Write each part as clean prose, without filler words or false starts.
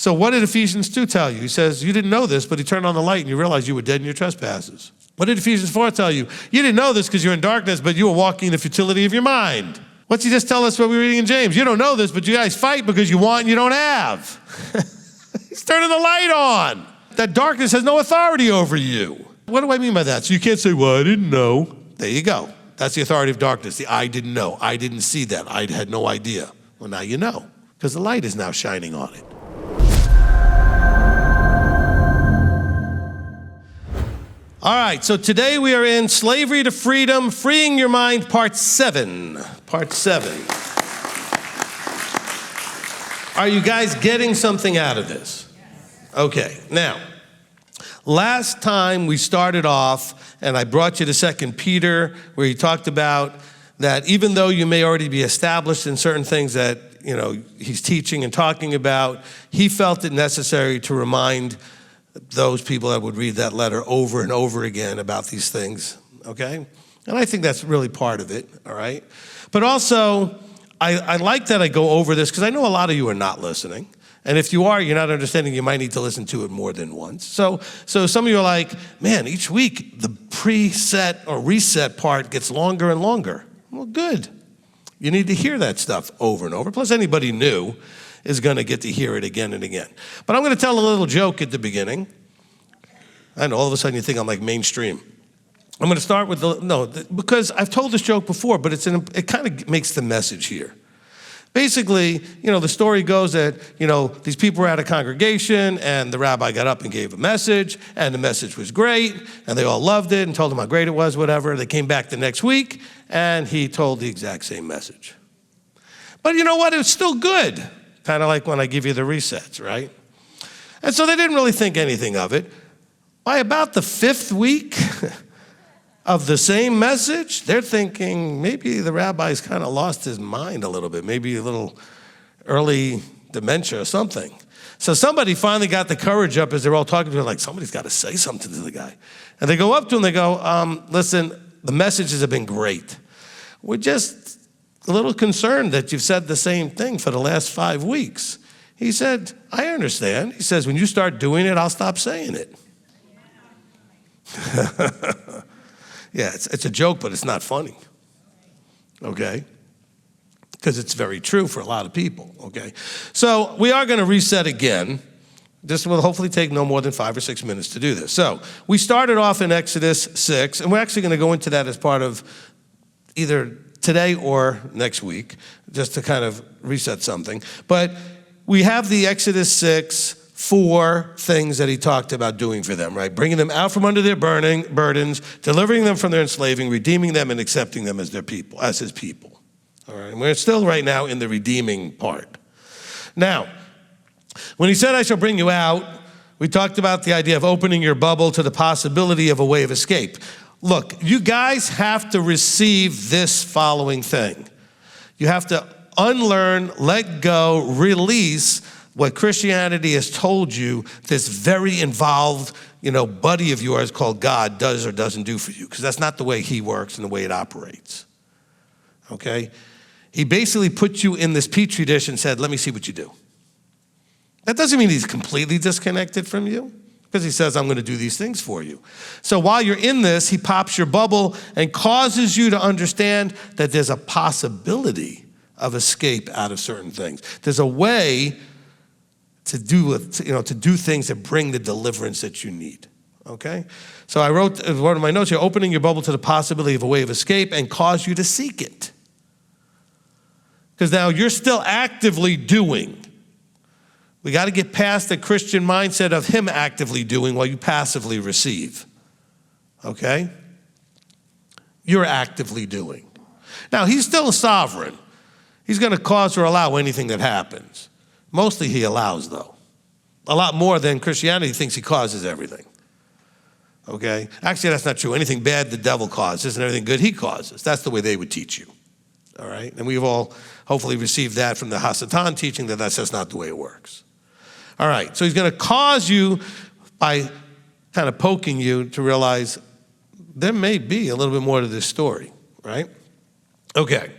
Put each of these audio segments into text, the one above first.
So what did Ephesians 2 tell you? He says, you didn't know this, but he turned on the light and you realized you were dead in your trespasses. What did Ephesians 4 tell you? You didn't know this because you're in darkness, but you were walking in the futility of your mind. What's he just tell us what we're reading in James? You don't know this, but you guys fight because you want and you don't have. He's turning the light on. That darkness has no authority over you. What do I mean by that? So you can't say, well, I didn't know. There you go. That's the authority of darkness. The I didn't know. I didn't see that. I had no idea. Well, now you know, because the light is now shining on it. All right, so today we are in Slavery to Freedom, Freeing Your Mind, Part 7. Part 7. Are you guys getting something out of this? Okay, now, last time we started off, and I brought you to 2 Peter, where he talked about that even though you may already be established in certain things that, he's teaching and talking about, he felt it necessary to remind those people that would read that letter over and over again about these things, okay? And I think that's really part of it, all right? But also, I like that I go over this because I know a lot of you are not listening. And if you are, you're not understanding, you might need to listen to it more than once. So some of you are like, man, each week the preset or reset part gets longer and longer. Well, good. You need to hear that stuff over and over. Plus, anybody new is going to get to hear it again and again. But I'm going to tell a little joke at the beginning. I know, all of a sudden you think I'm like mainstream. I'm going to start with because I've told this joke before, but it kind of makes the message here. Basically, the story goes that, these people were at a congregation and the rabbi got up and gave a message and the message was great and they all loved it and told him how great it was, whatever. They came back the next week and he told the exact same message. But you know what? It was still good. Kind of like when I give you the resets, right? And so they didn't really think anything of it. By about the 5th week of the same message, they're thinking maybe the rabbi's kind of lost his mind a little bit, maybe a little early dementia or something. So somebody finally got the courage up as they're all talking to him, like, somebody's got to say something to the guy. And they go up to him, they go, listen, the messages have been great. We're just a little concerned that you've said the same thing for the last 5 weeks. He said, I understand. He says, when you start doing it, I'll stop saying it. Yeah, it's a joke, but it's not funny, okay? Because it's very true for a lot of people, okay? So we are going to reset again. This will hopefully take no more than 5 or 6 minutes to do this. So we started off in Exodus 6, and we're actually going to go into that as part of either today or next week, just to kind of reset something. But we have the Exodus 6 4 things that he talked about doing for them, right? Bringing them out from under their burdens, delivering them from their enslaving, redeeming them, and accepting them as their people, as his people. All right, and we're still right now in the redeeming part. Now, when he said, I shall bring you out, we talked about the idea of opening your bubble to the possibility of a way of escape. Look, you guys have to receive this following thing. You have to unlearn, let go, release what Christianity has told you this very involved, buddy of yours called God does or doesn't do for you, because that's not the way he works and the way it operates, okay? He basically put you in this petri dish and said, let me see what you do. That doesn't mean he's completely disconnected from you, because he says, I'm going to do these things for you. So while you're in this, he pops your bubble and causes you to understand that there's a possibility of escape out of certain things. There's a way to do things that bring the deliverance that you need, okay? So I wrote one of my notes here, opening your bubble to the possibility of a way of escape and cause you to seek it. Because now you're still actively doing. We got to get past the Christian mindset of him actively doing while you passively receive, okay? You're actively doing. Now, he's still a sovereign. He's going to cause or allow anything that happens. Mostly he allows, though. A lot more than Christianity thinks he causes everything. Okay? Actually, that's not true. Anything bad the devil causes and everything good he causes. That's the way they would teach you. All right? And we've all hopefully received that from the Hasatan teaching that that's just not the way it works. All right. So he's going to cause you by kind of poking you to realize there may be a little bit more to this story, right? Okay.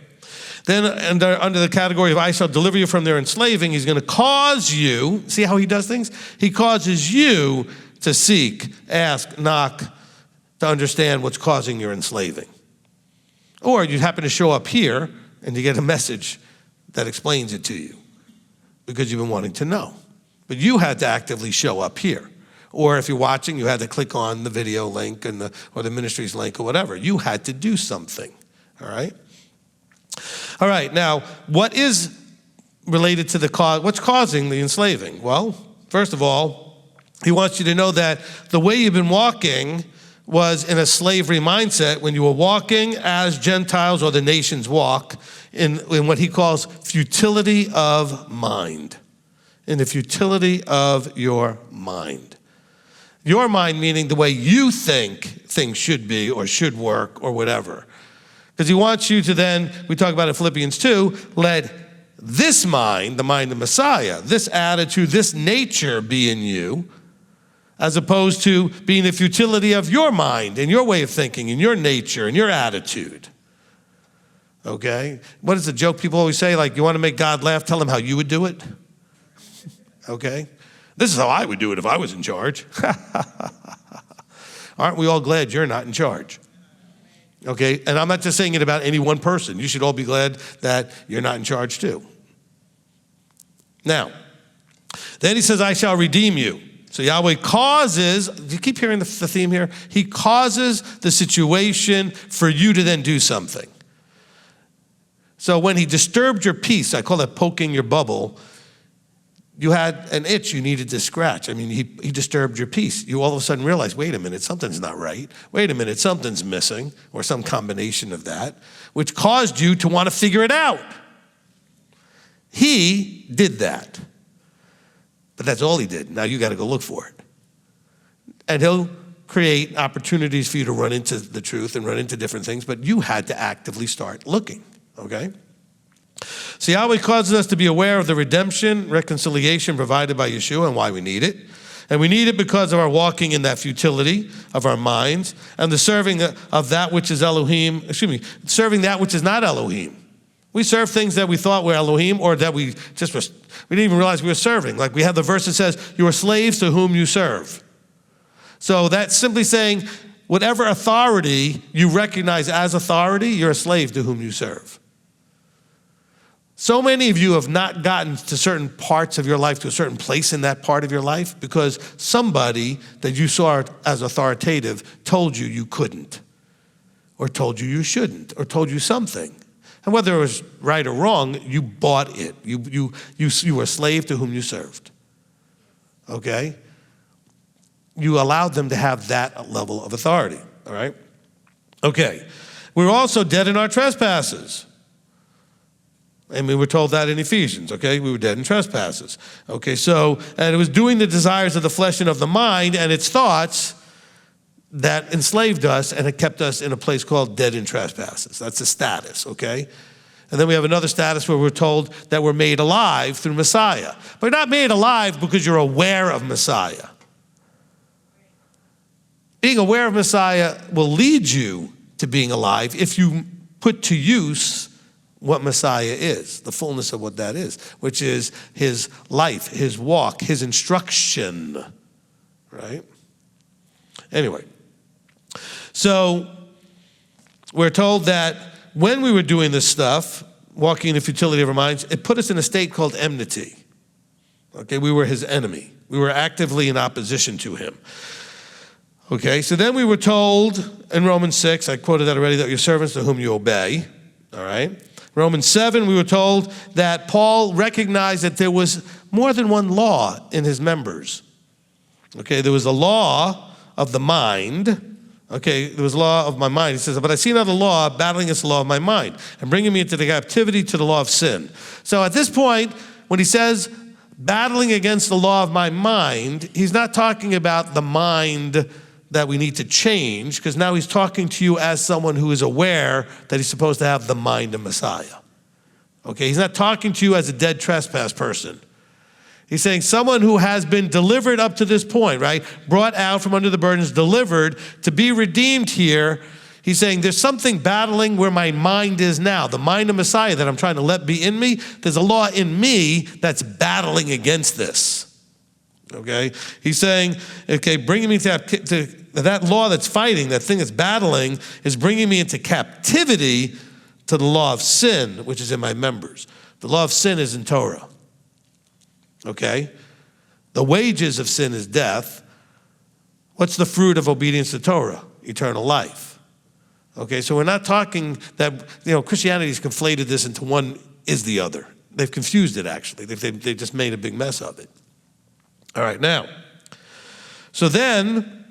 Then under the category of I shall deliver you from their enslaving, he's going to cause you, see how he does things? He causes you to seek, ask, knock, to understand what's causing your enslaving. Or you happen to show up here and you get a message that explains it to you because you've been wanting to know. But you had to actively show up here. Or if you're watching, you had to click on the video link or the ministry's link or whatever. You had to do something, all right? All right, now, what is related to the cause? What's causing the enslaving? Well, first of all, he wants you to know that the way you've been walking was in a slavery mindset when you were walking as Gentiles or the nations walk in what he calls futility of mind. In the futility of your mind. Your mind meaning the way you think things should be or should work or whatever. Because he wants you to then, we talk about in Philippians 2, let this mind, the mind of Messiah, this attitude, this nature be in you, as opposed to being the futility of your mind and your way of thinking and your nature and your attitude. Okay? What is the joke people always say? Like, you want to make God laugh, tell him how you would do it? Okay? This is how I would do it if I was in charge. Aren't we all glad you're not in charge? Okay? And I'm not just saying it about any one person. You should all be glad that you're not in charge too. Now, then he says, I shall redeem you. So Yahweh causes, you keep hearing the theme here? He causes the situation for you to then do something. So when he disturbed your peace, I call that poking your bubble, you had an itch you needed to scratch. I mean, he disturbed your peace. You all of a sudden realize, wait a minute, something's not right. Wait a minute, something's missing, or some combination of that, which caused you to want to figure it out. He did that. But that's all he did. Now you got to go look for it. And he'll create opportunities for you to run into the truth and run into different things, but you had to actively start looking, okay? So Yahweh causes us to be aware of the redemption, reconciliation provided by Yeshua and why we need it. And we need it because of our walking in that futility of our minds and the serving of that which is Elohim, serving that which is not Elohim. We serve things that we thought were Elohim or that we didn't even realize we were serving. Like we have the verse that says, you are slaves to whom you serve. So that's simply saying, whatever authority you recognize as authority, you're a slave to whom you serve. So many of you have not gotten to certain parts of your life, to a certain place in that part of your life, because somebody that you saw as authoritative told you you couldn't, or told you you shouldn't, or told you something. And whether it was right or wrong, you bought it. You were a slave to whom you served. Okay? You allowed them to have that level of authority. All right? Okay. We were also dead in our trespasses. And we were told that in Ephesians, okay? We were dead in trespasses. Okay, so, and it was doing the desires of the flesh and of the mind and its thoughts that enslaved us, and it kept us in a place called dead in trespasses. That's a status, okay? And then we have another status where we're told that we're made alive through Messiah. But you're not made alive because you're aware of Messiah. Being aware of Messiah will lead you to being alive if you put to use what Messiah is, the fullness of what that is, which is his life, his walk, his instruction, right? Anyway, so we're told that when we were doing this stuff, walking in the futility of our minds, it put us in a state called enmity. Okay, we were his enemy. We were actively in opposition to him. Okay, so then we were told in Romans 6, I quoted that already, that your servants to whom you obey, all right? Romans 7, we were told that Paul recognized that there was more than one law in his members. Okay, there was a law of the mind. Okay, there was a law of my mind. He says, but I see another law battling against the law of my mind and bringing me into the captivity to the law of sin. So at this point, when he says battling against the law of my mind, he's not talking about the mind that we need to change, because now he's talking to you as someone who is aware that he's supposed to have the mind of Messiah. Okay, he's not talking to you as a dead trespass person. He's saying someone who has been delivered up to this point, right? Brought out from under the burdens, delivered to be redeemed here. He's saying there's something battling where my mind is now. The mind of Messiah that I'm trying to let be in me, there's a law in me that's battling against this. Okay? He's saying, okay, bringing me to that law that's fighting, that thing that's battling, is bringing me into captivity to the law of sin, which is in my members. The law of sin is in Torah. Okay? The wages of sin is death. What's the fruit of obedience to Torah? Eternal life. Okay, so we're not talking that, Christianity's conflated this into one is the other. They've confused it, actually. They've just made a big mess of it. All right, now, so then,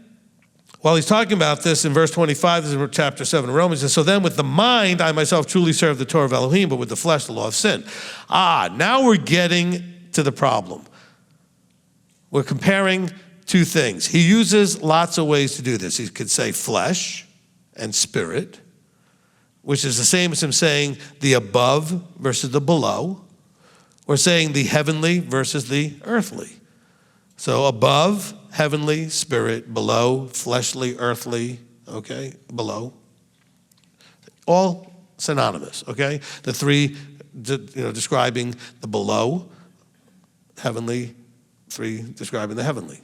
while he's talking about this in verse 25, this is chapter 7 of Romans, he says, so then with the mind, I myself truly serve the Torah of Elohim, but with the flesh, the law of sin. Now we're getting to the problem. We're comparing two things. He uses lots of ways to do this. He could say flesh and spirit, which is the same as him saying the above versus the below, or saying the heavenly versus the earthly. So above, heavenly, spirit, below, fleshly, earthly, okay, below. All synonymous, okay? The three, describing the below, heavenly, three describing the heavenly.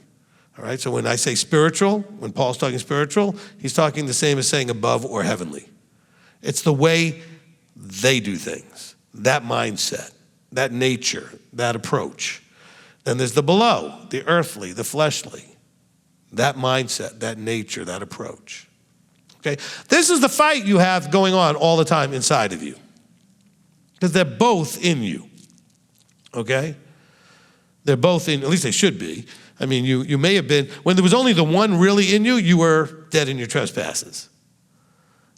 All right, so when I say spiritual, when Paul's talking spiritual, he's talking the same as saying above or heavenly. It's the way they do things, that mindset, that nature, that approach. Then there's the below, the earthly, the fleshly, that mindset, that nature, that approach. Okay, this is the fight you have going on all the time inside of you, because they're both in you. Okay, they're both in, at least they should be. I mean, you may have been, when there was only the one really in you, you were dead in your trespasses.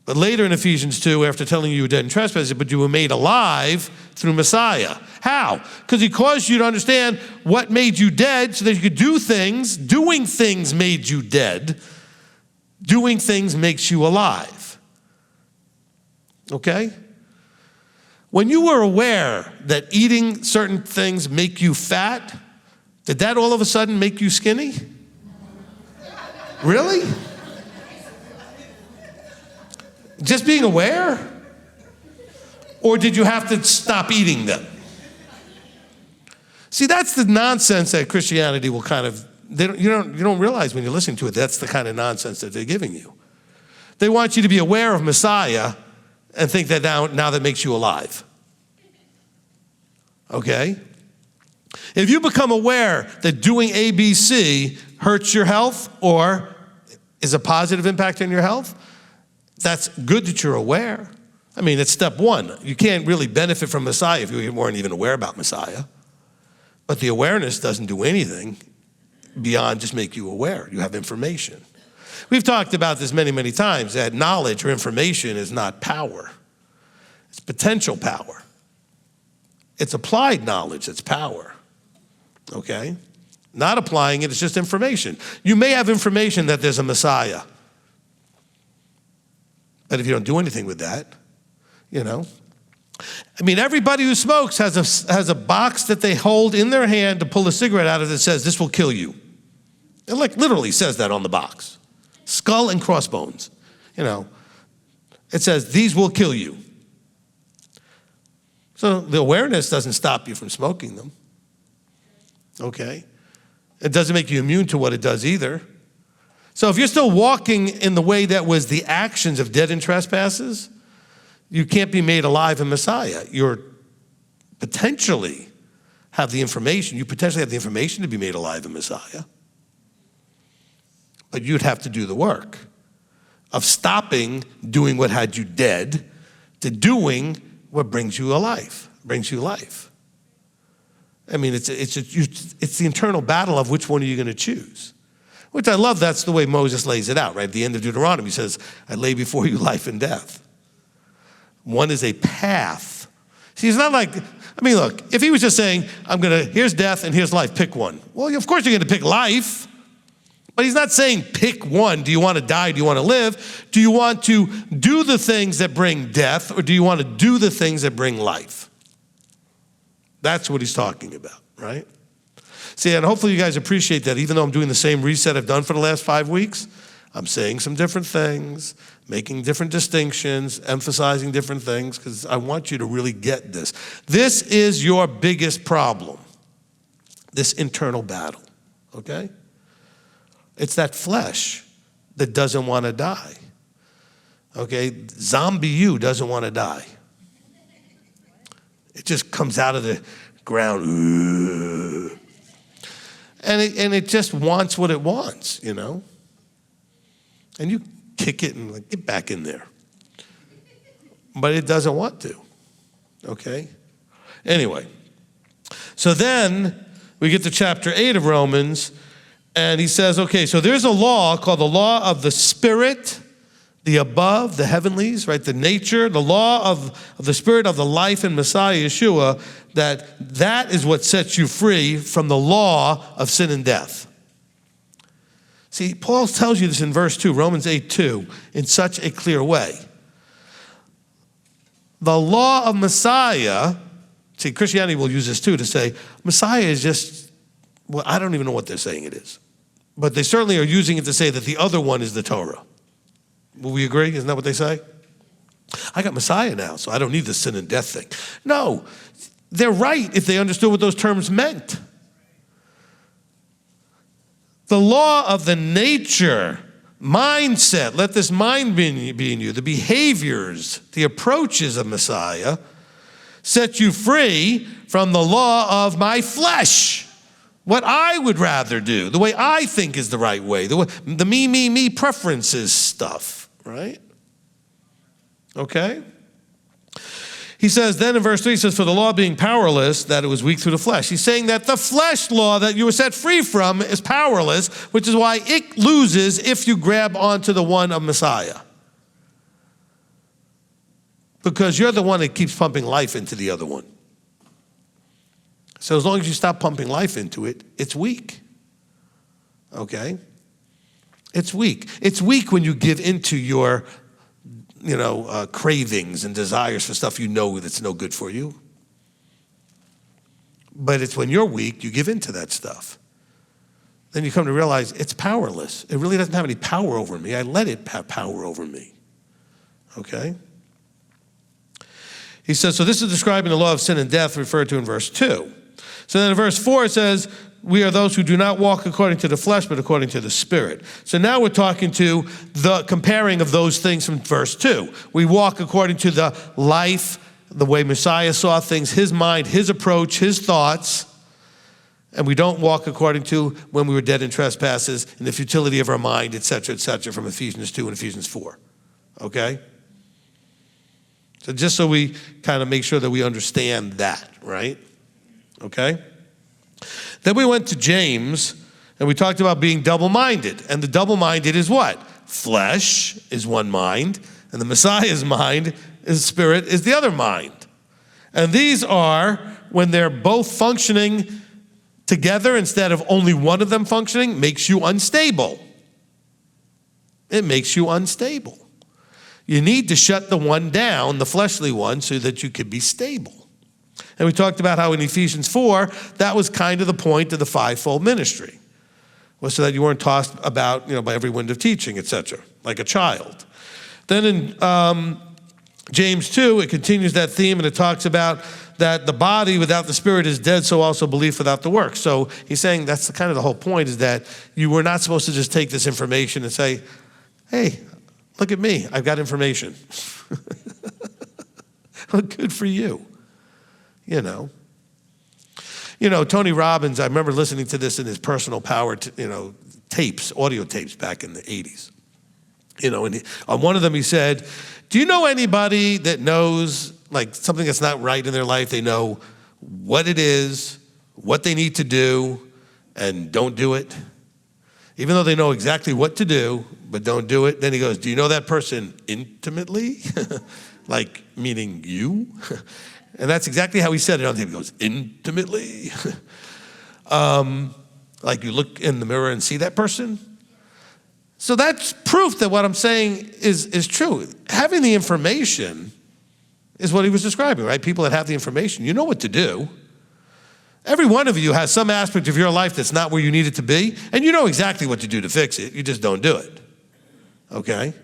But later in Ephesians 2, after telling you were dead in trespasses, but you were made alive through Messiah. How? Because he caused you to understand what made you dead so that you could do things. Doing things made you dead. Doing things makes you alive. Okay? When you were aware that eating certain things make you fat, did that all of a sudden make you skinny? Really? Just being aware? Or did you have to stop eating them? See, that's the nonsense that Christianity will kind of, you don't realize when you're listening to it, that's the kind of nonsense that they're giving you. They want you to be aware of Messiah and think that now that makes you alive. Okay? If you become aware that doing ABC hurts your health or is a positive impact on your health, that's good that you're aware. I mean, it's step one. You can't really benefit from Messiah if you weren't even aware about Messiah. But the awareness doesn't do anything beyond just make you aware. You have information. We've talked about this many, many times, that knowledge or information is not power. It's potential power. It's applied knowledge that's power. Okay? Not applying it, it's just information. You may have information that there's a Messiah. But if you don't do anything with that, I mean, everybody who smokes has a box that they hold in their hand to pull a cigarette out of that says, this will kill you. It literally says that on the box. Skull and crossbones. It says, these will kill you. So the awareness doesn't stop you from smoking them. Okay? It doesn't make you immune to what it does either. So if you're still walking in the way that was the actions of dead in trespasses, you can't be made alive in Messiah. You're potentially have the information. You potentially have the information to be made alive in Messiah. But you'd have to do the work of stopping doing what had you dead to doing what brings you alive, brings you life. I mean, it's the internal battle of which one are you going to choose. Which I love, that's the way Moses lays it out, right? At the end of Deuteronomy, he says, I lay before you life and death. One is a path. See, it's not like, look, if he was just saying, here's death and here's life, pick one. Well, of course you're going to pick life. But he's not saying pick one. Do you want to die? Do you want to live? Do you want to do the things that bring death, or do you want to do the things that bring life? That's what he's talking about, right? See, and hopefully you guys appreciate that even though I'm doing the same reset I've done for the last 5 weeks, I'm saying some different things, making different distinctions, emphasizing different things, because I want you to really get this. This is your biggest problem, this internal battle, okay? It's that flesh that doesn't want to die, okay? Zombie you doesn't want to die. It just comes out of the ground, and it just wants what it wants, you know? And you kick it and get back in there. But it doesn't want to, okay? Anyway, so then we get to chapter 8 of Romans, and he says, okay, so there's a law called the law of the Spirit, the above, the heavenlies, right? The nature, the law of the Spirit of the life in Messiah Yeshua, that is what sets you free from the law of sin and death. See, Paul tells you this in verse 2, Romans 8:2, in such a clear way. The law of Messiah, see, Christianity will use this too to say, Messiah is just, well, I don't even know what they're saying it is. But they certainly are using it to say that the other one is the Torah. Will we agree? Isn't that what they say? I got Messiah now, so I don't need the sin and death thing. No, they're right if they understood what those terms meant. The law of the nature, mindset, let this mind be in you, the behaviors, the approaches of Messiah, set you free from the law of my flesh. What I would rather do, the way I think is the right way, the me preferences stuff, right? Okay? He says, then in verse 3, he says, for the law being powerless, that it was weak through the flesh. He's saying that the flesh law that you were set free from is powerless, which is why it loses if you grab onto the one of Messiah. Because you're the one that keeps pumping life into the other one. So as long as you stop pumping life into it, it's weak. Okay? It's weak. It's weak when you give into your cravings and desires for stuff you know that's no good for you. But it's when you're weak, you give into that stuff. Then you come to realize it's powerless. It really doesn't have any power over me. I let it have power over me. Okay? He says, so this is describing the law of sin and death referred to in verse 2. So then in verse 4 it says, we are those who do not walk according to the flesh, but according to the Spirit. So now we're talking to the comparing of those things from verse 2. We walk according to the life, the way Messiah saw things, his mind, his approach, his thoughts. And we don't walk according to when we were dead in trespasses, in the futility of our mind, et cetera, from Ephesians 2 and Ephesians 4. Okay? So just so we kind of make sure that we understand that, right? Okay? Then we went to James, and we talked about being double-minded. And the double-minded is what? Flesh is one mind, and the Messiah's mind, his spirit, is the other mind. And these are, when they're both functioning together instead of only one of them functioning, makes you unstable. It makes you unstable. You need to shut the one down, the fleshly one, so that you can be stable. And we talked about how in Ephesians 4, that was kind of the point of the fivefold ministry, was so that you weren't tossed about, by every wind of teaching, etc., like a child. Then in James 2, it continues that theme, and it talks about that the body without the spirit is dead, so also belief without the work. So he's saying that's kind of the whole point, is that you were not supposed to just take this information and say, hey, look at me, I've got information. Well, good for you. Tony Robbins, I remember listening to this in his personal power, tapes, audio tapes back in the 80s. And on one of them he said, do you know anybody that knows like something that's not right in their life? They know what it is, what they need to do, and don't do it. Even though they know exactly what to do, but don't do it. Then he goes, do you know that person intimately? Like, meaning you? And that's exactly how he said it on tape. He goes, intimately? Like you look in the mirror and see that person? So that's proof that what I'm saying is true. Having the information is what he was describing, right? People that have the information, you know what to do. Every one of you has some aspect of your life that's not where you need it to be, and you know exactly what to do to fix it. You just don't do it. okay?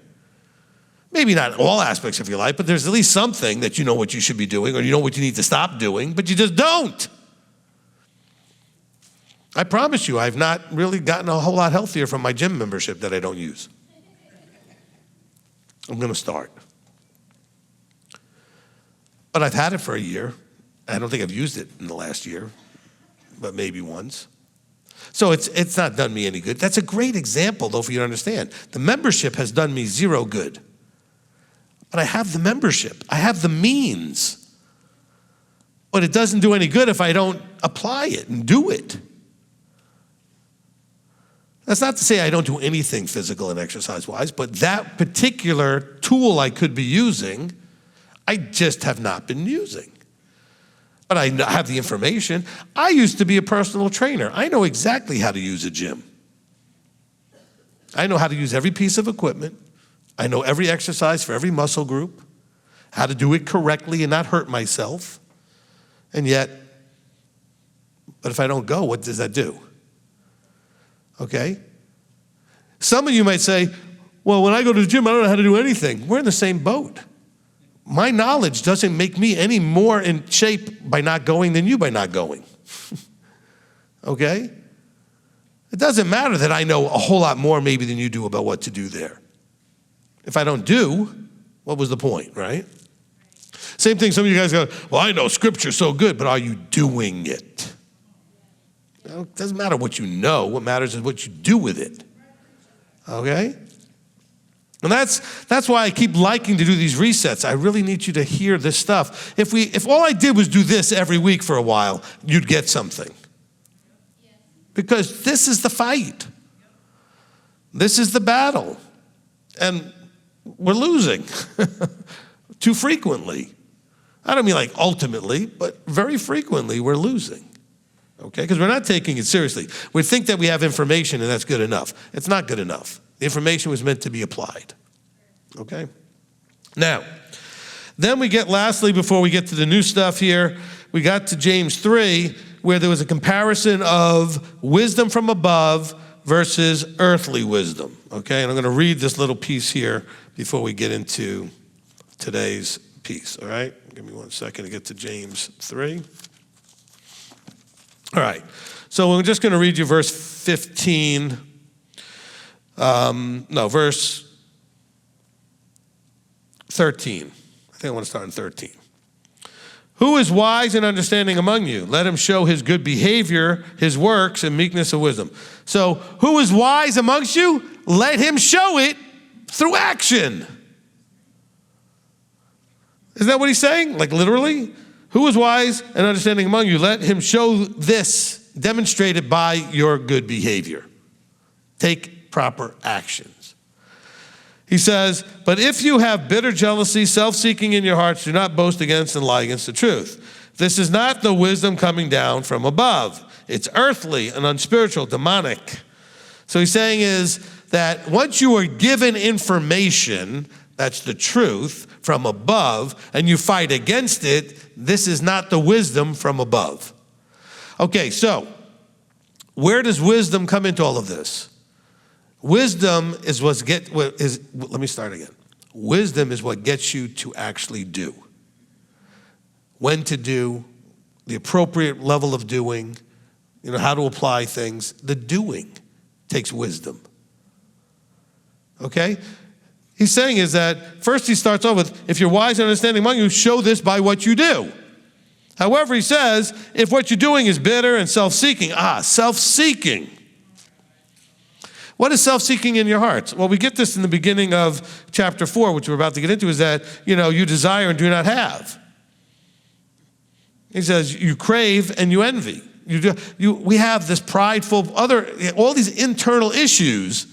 Maybe not all aspects of your life, but there's at least something that you know what you should be doing or you know what you need to stop doing, but you just don't. I promise you, I've not really gotten a whole lot healthier from my gym membership that I don't use. I'm going to start. But I've had it for a year. I don't think I've used it in the last year, but maybe once. So it's not done me any good. That's a great example, though, for you to understand. The membership has done me zero good. But I have the membership. I have the means. But it doesn't do any good if I don't apply it and do it. That's not to say I don't do anything physical and exercise-wise, but that particular tool I could be using, I just have not been using. But I have the information. I used to be a personal trainer. I know exactly how to use a gym. I know how to use every piece of equipment. I know every exercise for every muscle group, how to do it correctly and not hurt myself. And yet, but if I don't go, what does that do? Okay? Some of you might say, well, when I go to the gym, I don't know how to do anything. We're in the same boat. My knowledge doesn't make me any more in shape by not going than you by not going. Okay? It doesn't matter that I know a whole lot more maybe than you do about what to do there. If I don't do, what was the point, right? Same thing, some of you guys go, well, I know Scripture's so good, but are you doing it? It doesn't matter what you know. What matters is what you do with it. Okay? And that's why I keep liking to do these resets. I really need you to hear this stuff. If all I did was do this every week for a while, you'd get something. Because this is the fight. This is the battle. And we're losing too frequently. I don't mean like ultimately, but very frequently we're losing. Okay, because we're not taking it seriously. We think that we have information and that's good enough. It's not good enough. The information was meant to be applied. Okay? Now, then we get lastly, before we get to the new stuff here, we got to James 3, where there was a comparison of wisdom from above versus earthly wisdom. Okay, and I'm going to read this little piece here before we get into today's piece. All right? Give me 1 second to get to James 3. All right, so we're just going to read you verse 15. Verse 13. I think I want to start in 13. Who is wise and understanding among you? Let him show his good behavior, his works, and meekness of wisdom. So, who is wise amongst you? Let him show it through action. Isn't that what he's saying? Like literally? Who is wise and understanding among you? Let him show this, demonstrated by your good behavior. Take proper actions. He says, but if you have bitter jealousy, self-seeking in your hearts, do not boast against and lie against the truth. This is not the wisdom coming down from above. It's earthly and unspiritual, demonic. So he's saying is that once you are given information, that's the truth, from above, and you fight against it, this is not the wisdom from above. Okay, so where does wisdom come into all of this? Wisdom is let me start again. Wisdom is what gets you to actually do. When to do, the appropriate level of doing, how to apply things. The doing takes wisdom. Okay? He's saying is that first he starts off with, if you're wise and understanding among you, show this by what you do. However, he says, if what you're doing is bitter and self-seeking, self-seeking. What is self-seeking in your hearts? Well, we get this in the beginning of chapter 4, which we're about to get into, is that, you desire and do not have. He says, you crave and you envy. We have this prideful, all these internal issues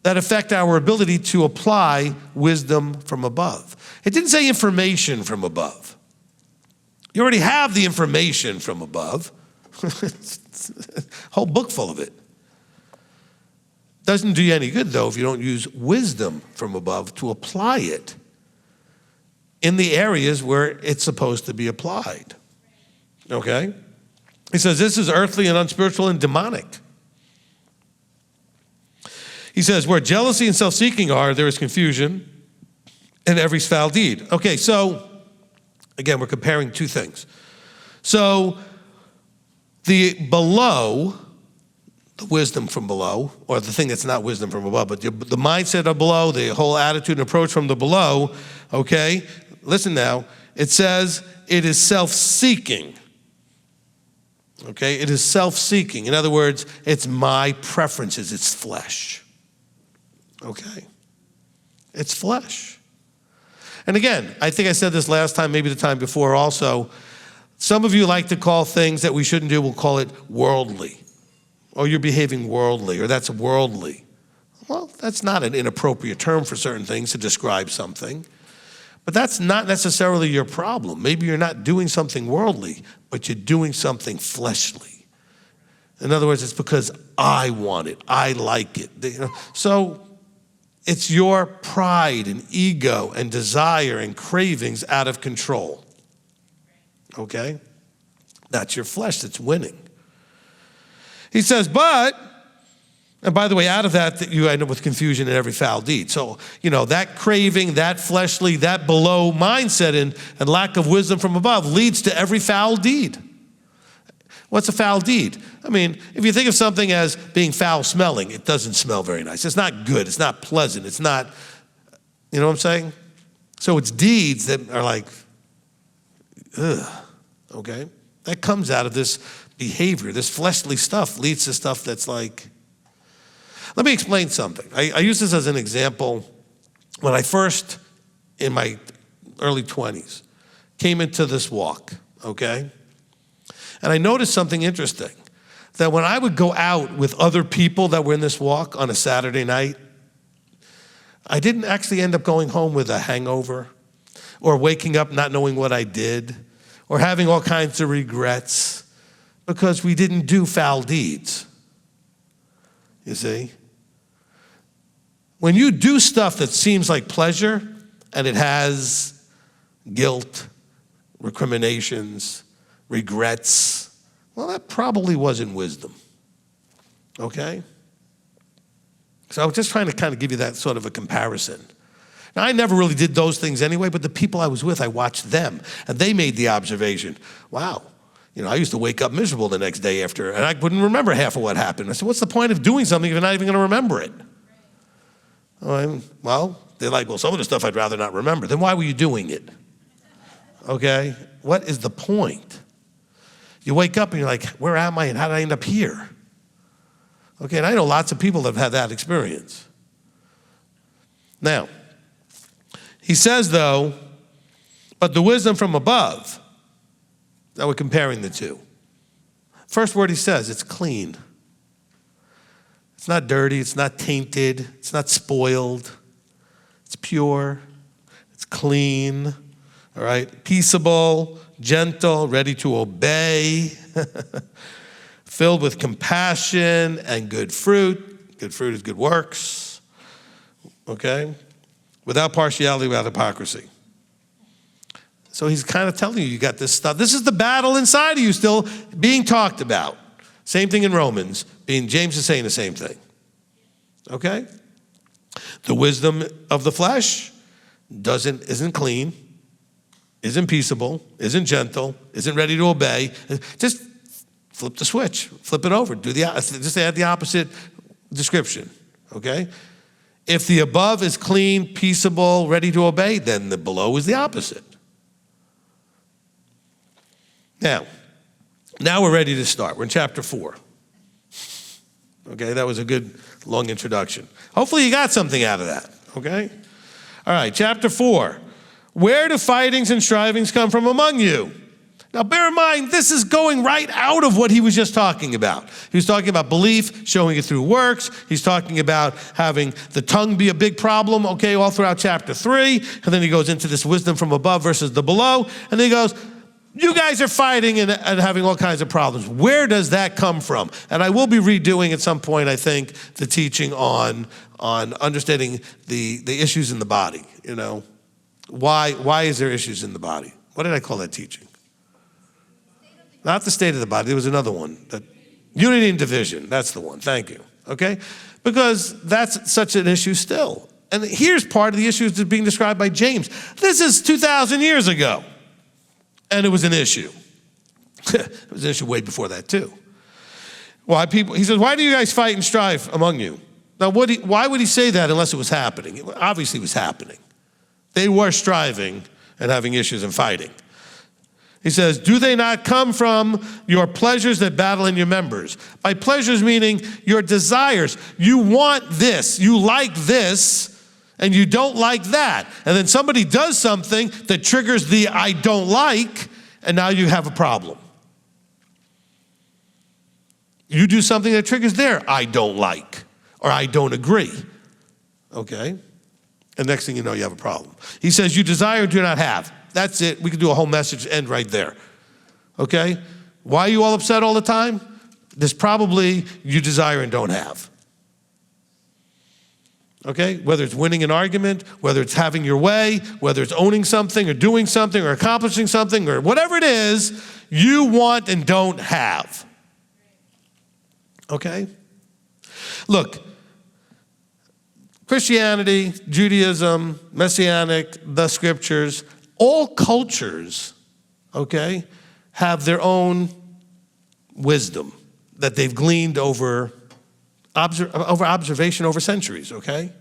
that affect our ability to apply wisdom from above. It didn't say information from above. You already have the information from above. Whole book full of it. Doesn't do you any good, though, if you don't use wisdom from above to apply it in the areas where it's supposed to be applied. Okay? He says this is earthly and unspiritual and demonic. He says, where jealousy and self-seeking are, there is confusion and every foul deed. Okay, so again, we're comparing two things. So the below, the wisdom from below, or the thing that's not wisdom from above, but the mindset of below, the whole attitude and approach from the below, okay, listen now, it says it is self-seeking. Okay, it is self-seeking. In other words, it's my preferences, it's flesh. Okay, it's flesh. And again, I think I said this last time, maybe the time before also, some of you like to call things that we shouldn't do, we'll call it worldly. Or you're behaving worldly, or that's worldly. Well, that's not an inappropriate term for certain things to describe something. But that's not necessarily your problem. Maybe you're not doing something worldly, but you're doing something fleshly. In other words, it's because I want it, I like it. So it's your pride and ego and desire and cravings out of control. Okay? That's your flesh that's winning. He says, but, and by the way, out of that you end up with confusion and every foul deed. So, that craving, that fleshly, that below mindset and lack of wisdom from above leads to every foul deed. What's a foul deed? I mean, if you think of something as being foul smelling, it doesn't smell very nice. It's not good. It's not pleasant. It's not, you know what I'm saying? So it's deeds that are like, ugh, okay? That comes out of this behavior. This fleshly stuff leads to stuff that's like, let me explain something. I use this as an example. When I first, in my early 20s, came into this walk, okay? And I noticed something interesting, that when I would go out with other people that were in this walk on a Saturday night, I didn't actually end up going home with a hangover or waking up not knowing what I did or having all kinds of regrets because we didn't do foul deeds. You see? When you do stuff that seems like pleasure and it has guilt, recriminations, regrets, well, that probably wasn't wisdom. Okay? So I was just trying to kind of give you that sort of a comparison. Now, I never really did those things anyway, but the people I was with, I watched them, and they made the observation, wow, I used to wake up miserable the next day after, and I wouldn't remember half of what happened. I said, what's the point of doing something if you're not even going to remember it? Well, they're like, well, some of the stuff I'd rather not remember. Then why were you doing it? Okay? What is the point? You wake up and you're like, where am I and how did I end up here? Okay, and I know lots of people that have had that experience. Now, he says, though, but the wisdom from above, now we're comparing the two. First word he says, it's clean. It's not dirty, it's not tainted, it's not spoiled. It's pure, it's clean, all right? Peaceable, gentle, ready to obey, filled with compassion and good fruit. Good fruit is good works, okay? Without partiality, without hypocrisy. So he's kind of telling you got this stuff. This is the battle inside of you still being talked about. Same thing in Romans. James is saying the same thing. Okay? The wisdom of the flesh isn't clean, isn't peaceable, isn't gentle, isn't ready to obey. Just flip the switch, flip it over, just add the opposite description, okay? If the above is clean, peaceable, ready to obey, then the below is the opposite. Now we're ready to start. We're in chapter 4. Okay, that was a good long introduction. Hopefully you got something out of that, okay? All right, chapter 4. Where do fightings and strivings come from among you? Now bear in mind, this is going right out of what he was just talking about. He was talking about belief, showing it through works. He's talking about having the tongue be a big problem, okay, all throughout chapter 3. And then he goes into this wisdom from above versus the below. And then he goes, you guys are fighting and having all kinds of problems. Where does that come from? And I will be redoing at some point, I think, the teaching on understanding the issues in the body, Why is there issues in the body? What did I call that teaching? Not the state of the body. There was another one. Unity and division. That's the one. Thank you. okay? Because that's such an issue still. And here's part of the issue that's being described by James. This is 2,000 years ago, and it was an issue. It was an issue way before that too. He says, why do you guys fight and strive among you? Now, why would he say that unless it was happening? It obviously was happening. They were striving and having issues and fighting. He says, do they not come from your pleasures that battle in your members? By pleasures meaning your desires. You want this, you like this, and you don't like that. And then somebody does something that triggers the I don't like, and now you have a problem. You do something that triggers their I don't like, or I don't agree, okay? And next thing you know, you have a problem. He says, you desire, do not have. That's it. We could do a whole message end right there, okay? Why are you all upset all the time? There's probably you desire and don't have, okay? Whether it's winning an argument, whether it's having your way, whether it's owning something or doing something or accomplishing something or whatever it is, you want and don't have. Okay? Look, Christianity, Judaism, Messianic, the scriptures, all cultures, okay, have their own wisdom that they've gleaned over observation over centuries, okay?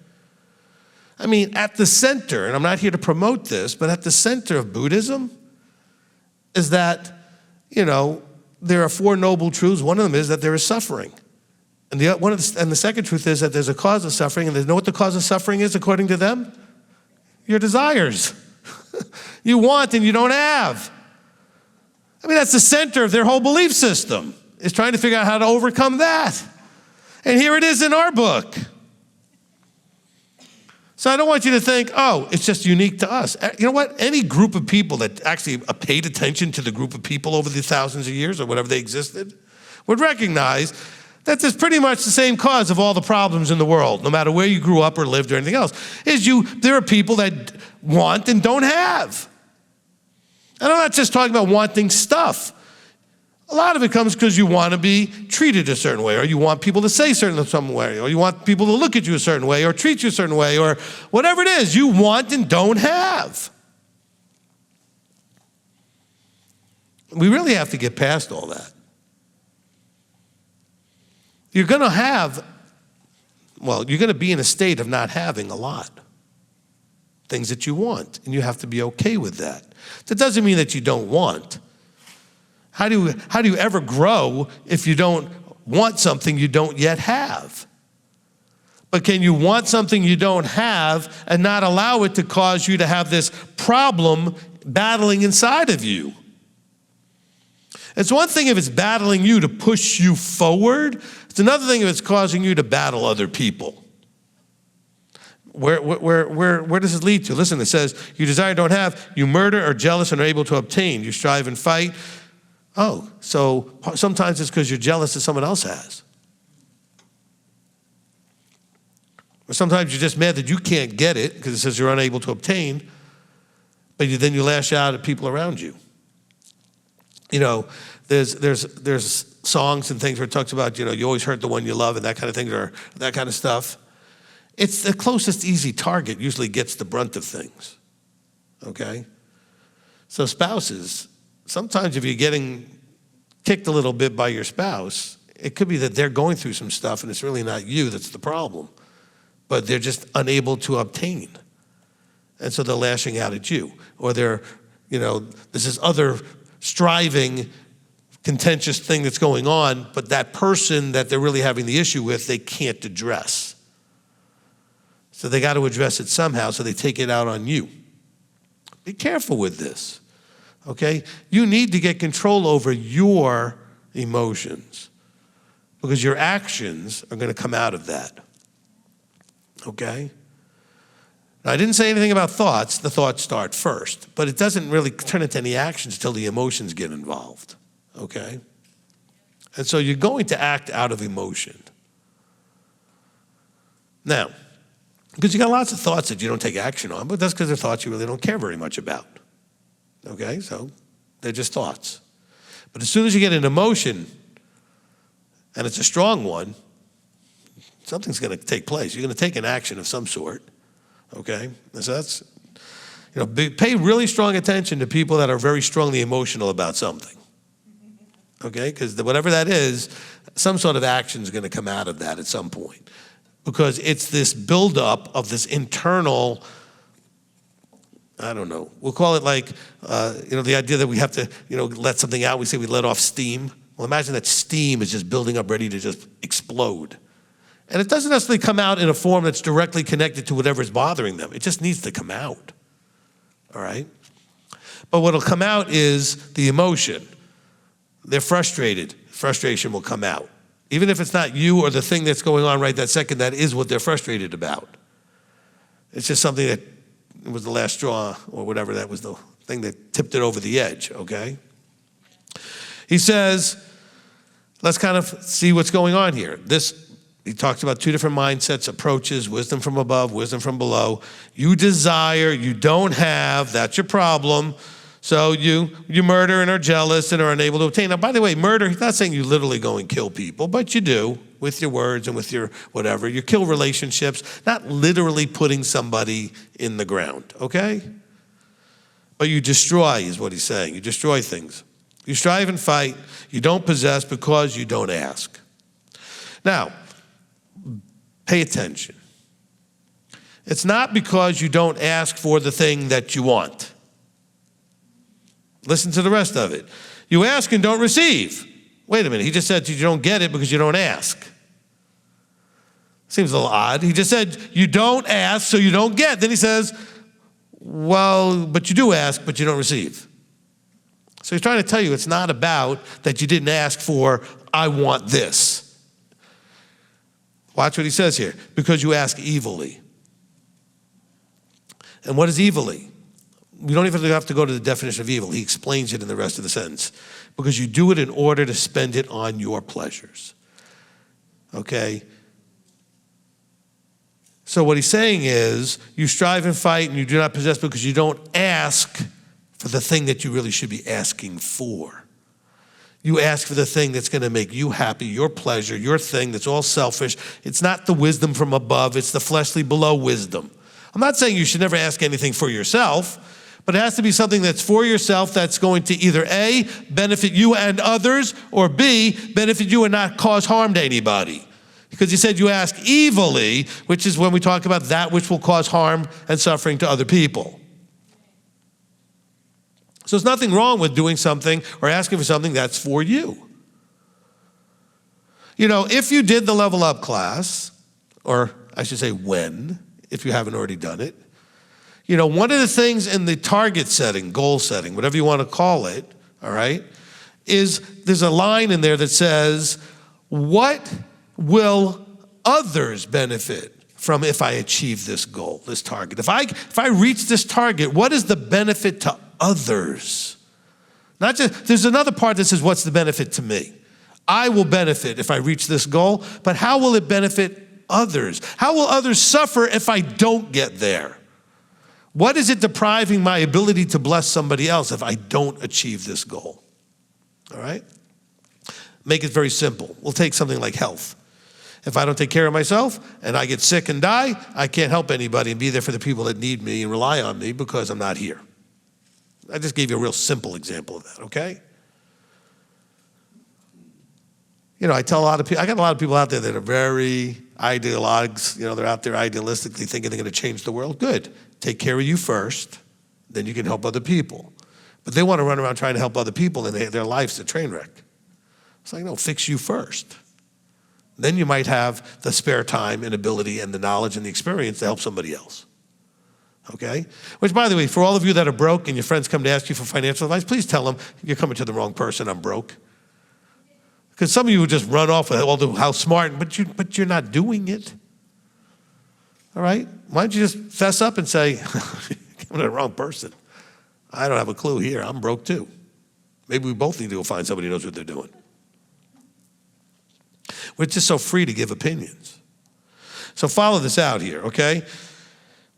I mean, at the center, and I'm not here to promote this, but at the center of Buddhism is that, there are four noble truths. One of them is that there is suffering. And the second truth is that there's a cause of suffering, and they know what the cause of suffering is according to them? Your desires. You want and you don't have. I mean, that's the center of their whole belief system, is trying to figure out how to overcome that. And here it is in our book. So I don't want you to think, oh, it's just unique to us. You know what? Any group of people that actually paid attention to the group of people over the thousands of years or whatever they existed would recognize that there's pretty much the same cause of all the problems in the world, no matter where you grew up or lived or anything else, there are people that want and don't have. And I'm not just talking about wanting stuff. A lot of it comes because you want to be treated a certain way, or you want people to say some way, or you want people to look at you a certain way, or treat you a certain way, or whatever it is, you want and don't have. We really have to get past all that. You're going to be in a state of not having a lot. Things that you want, and you have to be okay with that. That doesn't mean that you don't want. How do you ever grow if you don't want something you don't yet have? But can you want something you don't have and not allow it to cause you to have this problem battling inside of you? It's one thing if it's battling you to push you forward. It's another thing if it's causing you to battle other people. Where does this lead to? Listen, it says, you desire, don't have, you murder, are jealous, and are able to obtain. You strive and fight. Oh, so sometimes it's because you're jealous that someone else has. Or sometimes you're just mad that you can't get it because it says you're unable to obtain, but then you lash out at people around you. There's songs and things where it talks about, you always hurt the one you love and that kind of thing, or that kind of stuff. It's the closest easy target usually gets the brunt of things, okay? So spouses, sometimes if you're getting kicked a little bit by your spouse, it could be that they're going through some stuff and it's really not you that's the problem, but they're just unable to obtain. And so they're lashing out at you. Or there's this other striving, contentious thing that's going on, but that person that they're really having the issue with, they can't address. So they got to address it somehow, so they take it out on you. Be careful with this, okay? You need to get control over your emotions because your actions are going to come out of that, okay? Now, I didn't say anything about thoughts. The thoughts start first, but it doesn't really turn into any actions until the emotions get involved, okay? And so you're going to act out of emotion. Now, because you got lots of thoughts that you don't take action on, but that's because they're thoughts you really don't care very much about, okay? So they're just thoughts. But as soon as you get an emotion, and it's a strong one, Something's going to take place. You're going to take an action of some sort, okay? So that's, pay really strong attention to people that are very strongly emotional about something, okay? Because whatever that is, some sort of action is going to come out of that at some point. Because it's this buildup of this internal, I don't know, we'll call it like, the idea that we have to, let something out. We say we let off steam. Well, imagine that steam is just building up, ready to just explode. And it doesn't necessarily come out in a form that's directly connected to whatever is bothering them. It just needs to come out, all right? But what'll come out is the emotion. They're frustrated. Frustration will come out. Even if it's not you or the thing that's going on right that second, that is what they're frustrated about. It's just something that was the last straw or whatever, that was the thing that tipped it over the edge, okay? He says, let's kind of see what's going on here. He talks about two different mindsets, approaches, wisdom from above, wisdom from below. You desire, you don't have, that's your problem. So you murder and are jealous and are unable to obtain. Now, by the way, murder, he's not saying you literally go and kill people, but you do with your words and with your whatever. You kill relationships, not literally putting somebody in the ground, okay? But you destroy is what he's saying. You destroy things. You strive and fight. You don't possess because you don't ask. Now, pay attention. It's not because you don't ask for the thing that you want. Listen to the rest of it. You ask and don't receive. Wait a minute, he just said you don't get it because you don't ask. Seems a little odd. He just said you don't ask, so you don't get. Then he says, well, but you do ask, but you don't receive. So he's trying to tell you it's not about that you didn't ask for, I want this. Watch what he says here. Because you ask evilly. And what is evilly? We don't even have to go to the definition of evil. He explains it in the rest of the sentence. Because you do it in order to spend it on your pleasures. Okay? So what he's saying is, you strive and fight and you do not possess because you don't ask for the thing that you really should be asking for. You ask for the thing that's going to make you happy, your pleasure, your thing that's all selfish. It's not the wisdom from above, it's the fleshly below wisdom. I'm not saying you should never ask anything for yourself, but it has to be something that's for yourself that's going to either A, benefit you and others, or B, benefit you and not cause harm to anybody. Because he said you ask evilly, which is when we talk about that which will cause harm and suffering to other people. So there's nothing wrong with doing something or asking for something that's for you. If you did the level up class, or I should say when, if you haven't already done it, one of the things in the target setting, goal setting, whatever you want to call it, all right, is there's a line in there that says, what will others benefit from if I achieve this goal, this target? If I reach this target, what is the benefit to others? Not just, there's another part that says, what's the benefit to me? I will benefit if I reach this goal, but how will it benefit others? How will others suffer if I don't get there? What is it depriving my ability to bless somebody else if I don't achieve this goal? All right? Make it very simple. We'll take something like health. If I don't take care of myself and I get sick and die, I can't help anybody and be there for the people that need me and rely on me because I'm not here. I just gave you a real simple example of that, okay? I tell a lot of people, I got a lot of people out there that are very ideologues, they're out there idealistically thinking they're going to change the world. Good. Take care of you first, then you can help other people. But they want to run around trying to help other people and their life's a train wreck. It's like, no, fix you first. Then you might have the spare time and ability and the knowledge and the experience to help somebody else. Okay? Which, by the way, for all of you that are broke and your friends come to ask you for financial advice, please tell them, you're coming to the wrong person, I'm broke. Because some of you would just run off with, well, how smart, but you're not doing it. All right? Why don't you just fess up and say, you're coming to the wrong person. I don't have a clue here, I'm broke too. Maybe we both need to go find somebody who knows what they're doing. We're just so free to give opinions. So follow this out here, okay?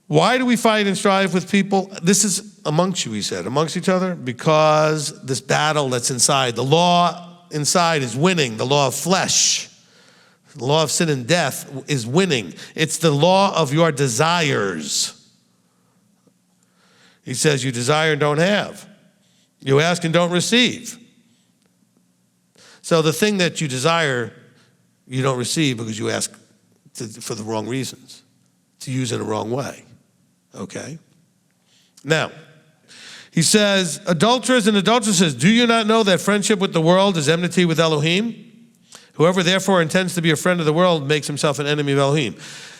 Why do we fight and strive with people? This is amongst you, he said, amongst each other, because this battle that's inside, the law inside is winning, the law of flesh. The law of sin and death is winning. It's the law of your desires. He says, you desire and don't have. You ask and don't receive. So the thing that you desire, you don't receive because you ask for the wrong reasons, to use it in the wrong way. Okay? Now, he says, adulterers and adulteresses, do you not know that friendship with the world is enmity with Elohim? Whoever therefore intends to be a friend of the world makes himself an enemy of Elohim.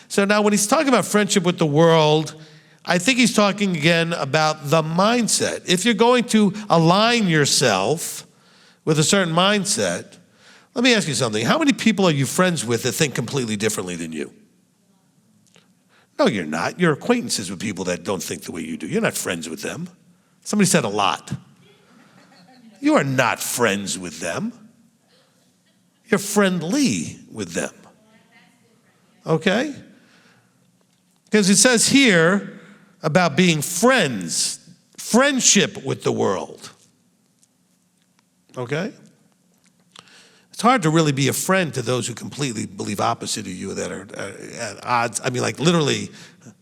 So now when he's talking about friendship with the world, I think he's talking again about the mindset. If you're going to align yourself with a certain mindset, let me ask you something. How many people are you friends with that think completely differently than you? No, you're not. You're acquaintances with people that don't think the way you do. You're not friends with them. Somebody said a lot. You are not friends with them. You're friendly with them. Okay? Because it says here about being friends, friendship with the world. Okay? It's hard to really be a friend to those who completely believe opposite of you, that are at odds. I mean, like literally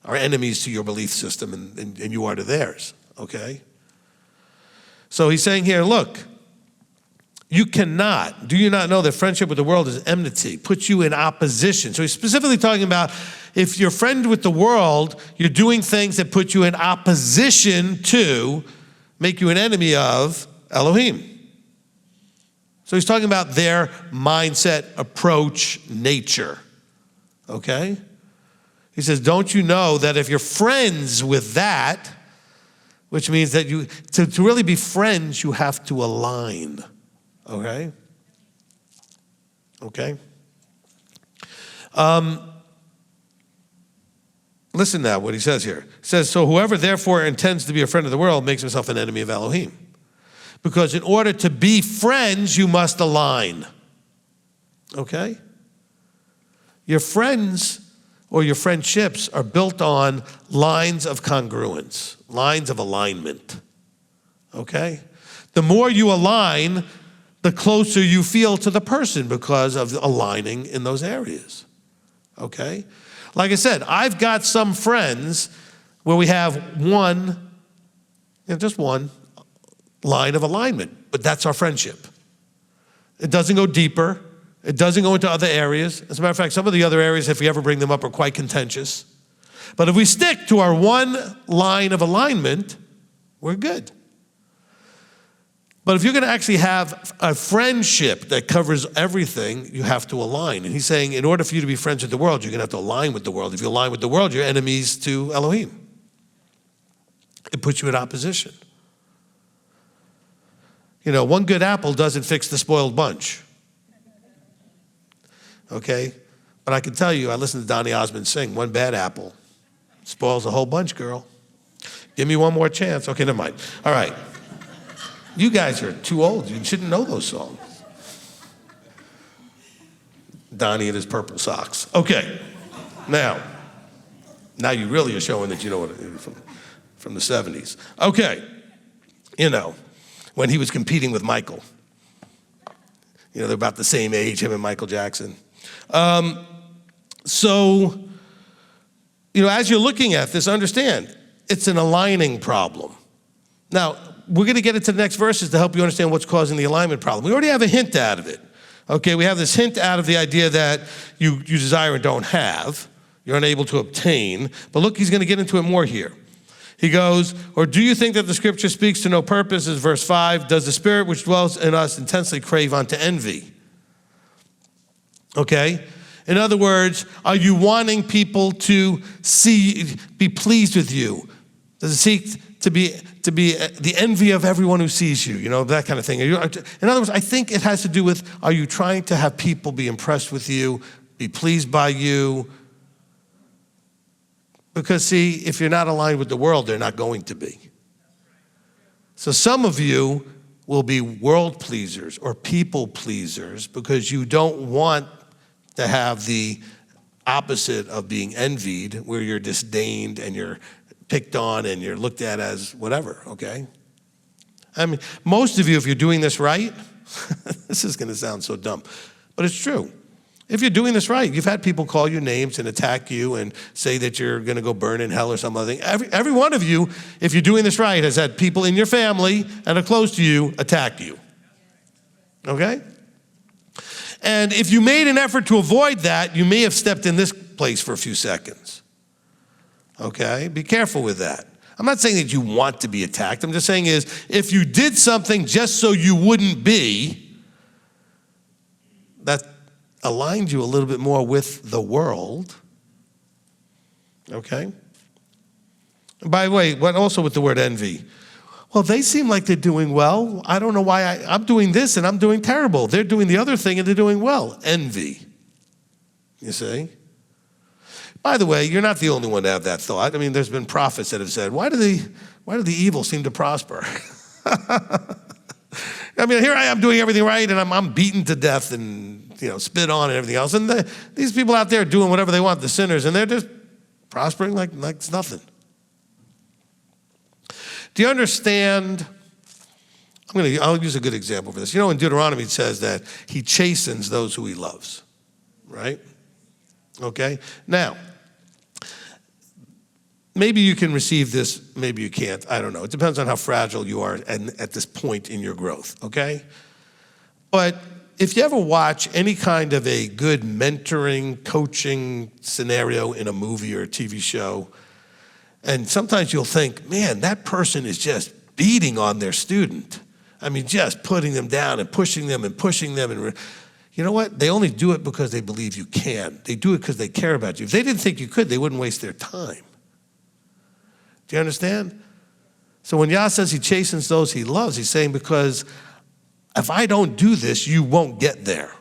are enemies to your belief system and you are to theirs. Okay? So he's saying here, look, do you not know that friendship with the world is enmity, puts you in opposition? So he's specifically talking about if you're friend with the world, you're doing things that put you in opposition to, make you an enemy of Elohim. So he's talking about their mindset, approach, nature. Okay? He says, don't you know that if you're friends with that, which means that to really be friends, you have to align. Okay? Okay? Listen now what he says here. He says, so whoever therefore intends to be a friend of the world makes himself an enemy of Elohim. Because in order to be friends, you must align. Okay? Your friends or your friendships are built on lines of congruence, lines of alignment. Okay? The more you align, the closer you feel to the person because of aligning in those areas. Okay? Like I said, I've got some friends where we have just one line of alignment, but that's our friendship. It doesn't go deeper. It doesn't go into other areas. As a matter of fact, some of the other areas, if we ever bring them up, are quite contentious. But if we stick to our one line of alignment, we're good. But if you're going to actually have a friendship that covers everything, you have to align. And he's saying, in order for you to be friends with the world, you're going to have to align with the world. If you align with the world, you're enemies to Elohim. It puts you in opposition. You know, one good apple doesn't fix the spoiled bunch. Okay? But I can tell you, I listened to Donny Osmond sing, one bad apple spoils the whole bunch, girl. Give me one more chance. Okay, never mind. All right. You guys are too old. You shouldn't know those songs. Donnie and his purple socks. Okay. Now you really are showing that you know what from the 70s. Okay. You know, when he was competing with Michael. You know, they're about the same age, him and Michael Jackson. So, you know, as you're looking at this, understand, it's an aligning problem. Now, we're going to get into the next verses to help you understand what's causing the alignment problem. We already have a hint out of it. Okay, we have this hint out of the idea that you desire and don't have. You're unable to obtain. But look, he's going to get into it more here. He goes, or do you think that the scripture speaks to no purpose, is verse 5, does the spirit which dwells in us intensely crave unto envy? Okay? In other words, are you wanting people to be pleased with you? Does it seek to be the envy of everyone who sees you, you know, that kind of thing? In other words, I think it has to do with, are you trying to have people be impressed with you, be pleased by you? Because see, if you're not aligned with the world, they're not going to be. So some of you will be world pleasers or people pleasers because you don't want to have the opposite of being envied, where you're disdained and you're picked on and you're looked at as whatever, okay? I mean, most of you, if you're doing this right, this is going to sound so dumb, but it's true. If you're doing this right, you've had people call you names and attack you and say that you're going to go burn in hell or some other thing. Every one of you, if you're doing this right, has had people in your family and are close to you attack you. Okay? And if you made an effort to avoid that, you may have stepped in this place for a few seconds. Okay? Be careful with that. I'm not saying that you want to be attacked. I'm just saying is, if you did something just so you wouldn't be, that aligned you a little bit more with the world. Okay? And by the way, what also with the word envy? Well, they seem like they're doing well. I don't know why I'm doing this and I'm doing terrible. They're doing the other thing and they're doing well. Envy. You see? By the way, you're not the only one to have that thought. I mean, there's been prophets that have said, why do the evil seem to prosper? I mean, here I am doing everything right and I'm beaten to death and spit on and everything else. And these people out there are doing whatever they want, the sinners, and they're just prospering like it's nothing. Do you understand? I'll use a good example for this. In Deuteronomy it says that he chastens those who he loves, right? Okay? Now, maybe you can receive this, maybe you can't. I don't know. It depends on how fragile you are at this point in your growth, okay? But if you ever watch any kind of a good mentoring, coaching scenario in a movie or a TV show, and sometimes you'll think, man, that person is just beating on their student. I mean, just putting them down and pushing them. And you know what? They only do it because they believe you can. They do it because they care about you. If they didn't think you could, they wouldn't waste their time. Do you understand? So when Yah says he chastens those he loves, he's saying because if I don't do this, you won't get there.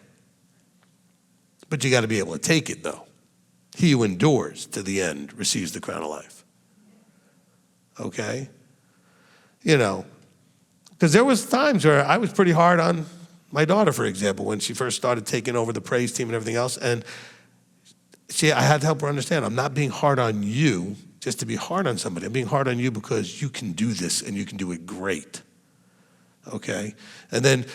But you got to be able to take it, though. He who endures to the end receives the crown of life. Okay? Because there was times where I was pretty hard on my daughter, for example, when she first started taking over the praise team and everything else. And I had to help her understand, I'm not being hard on you just to be hard on somebody. I'm being hard on you because you can do this and you can do it great. Okay?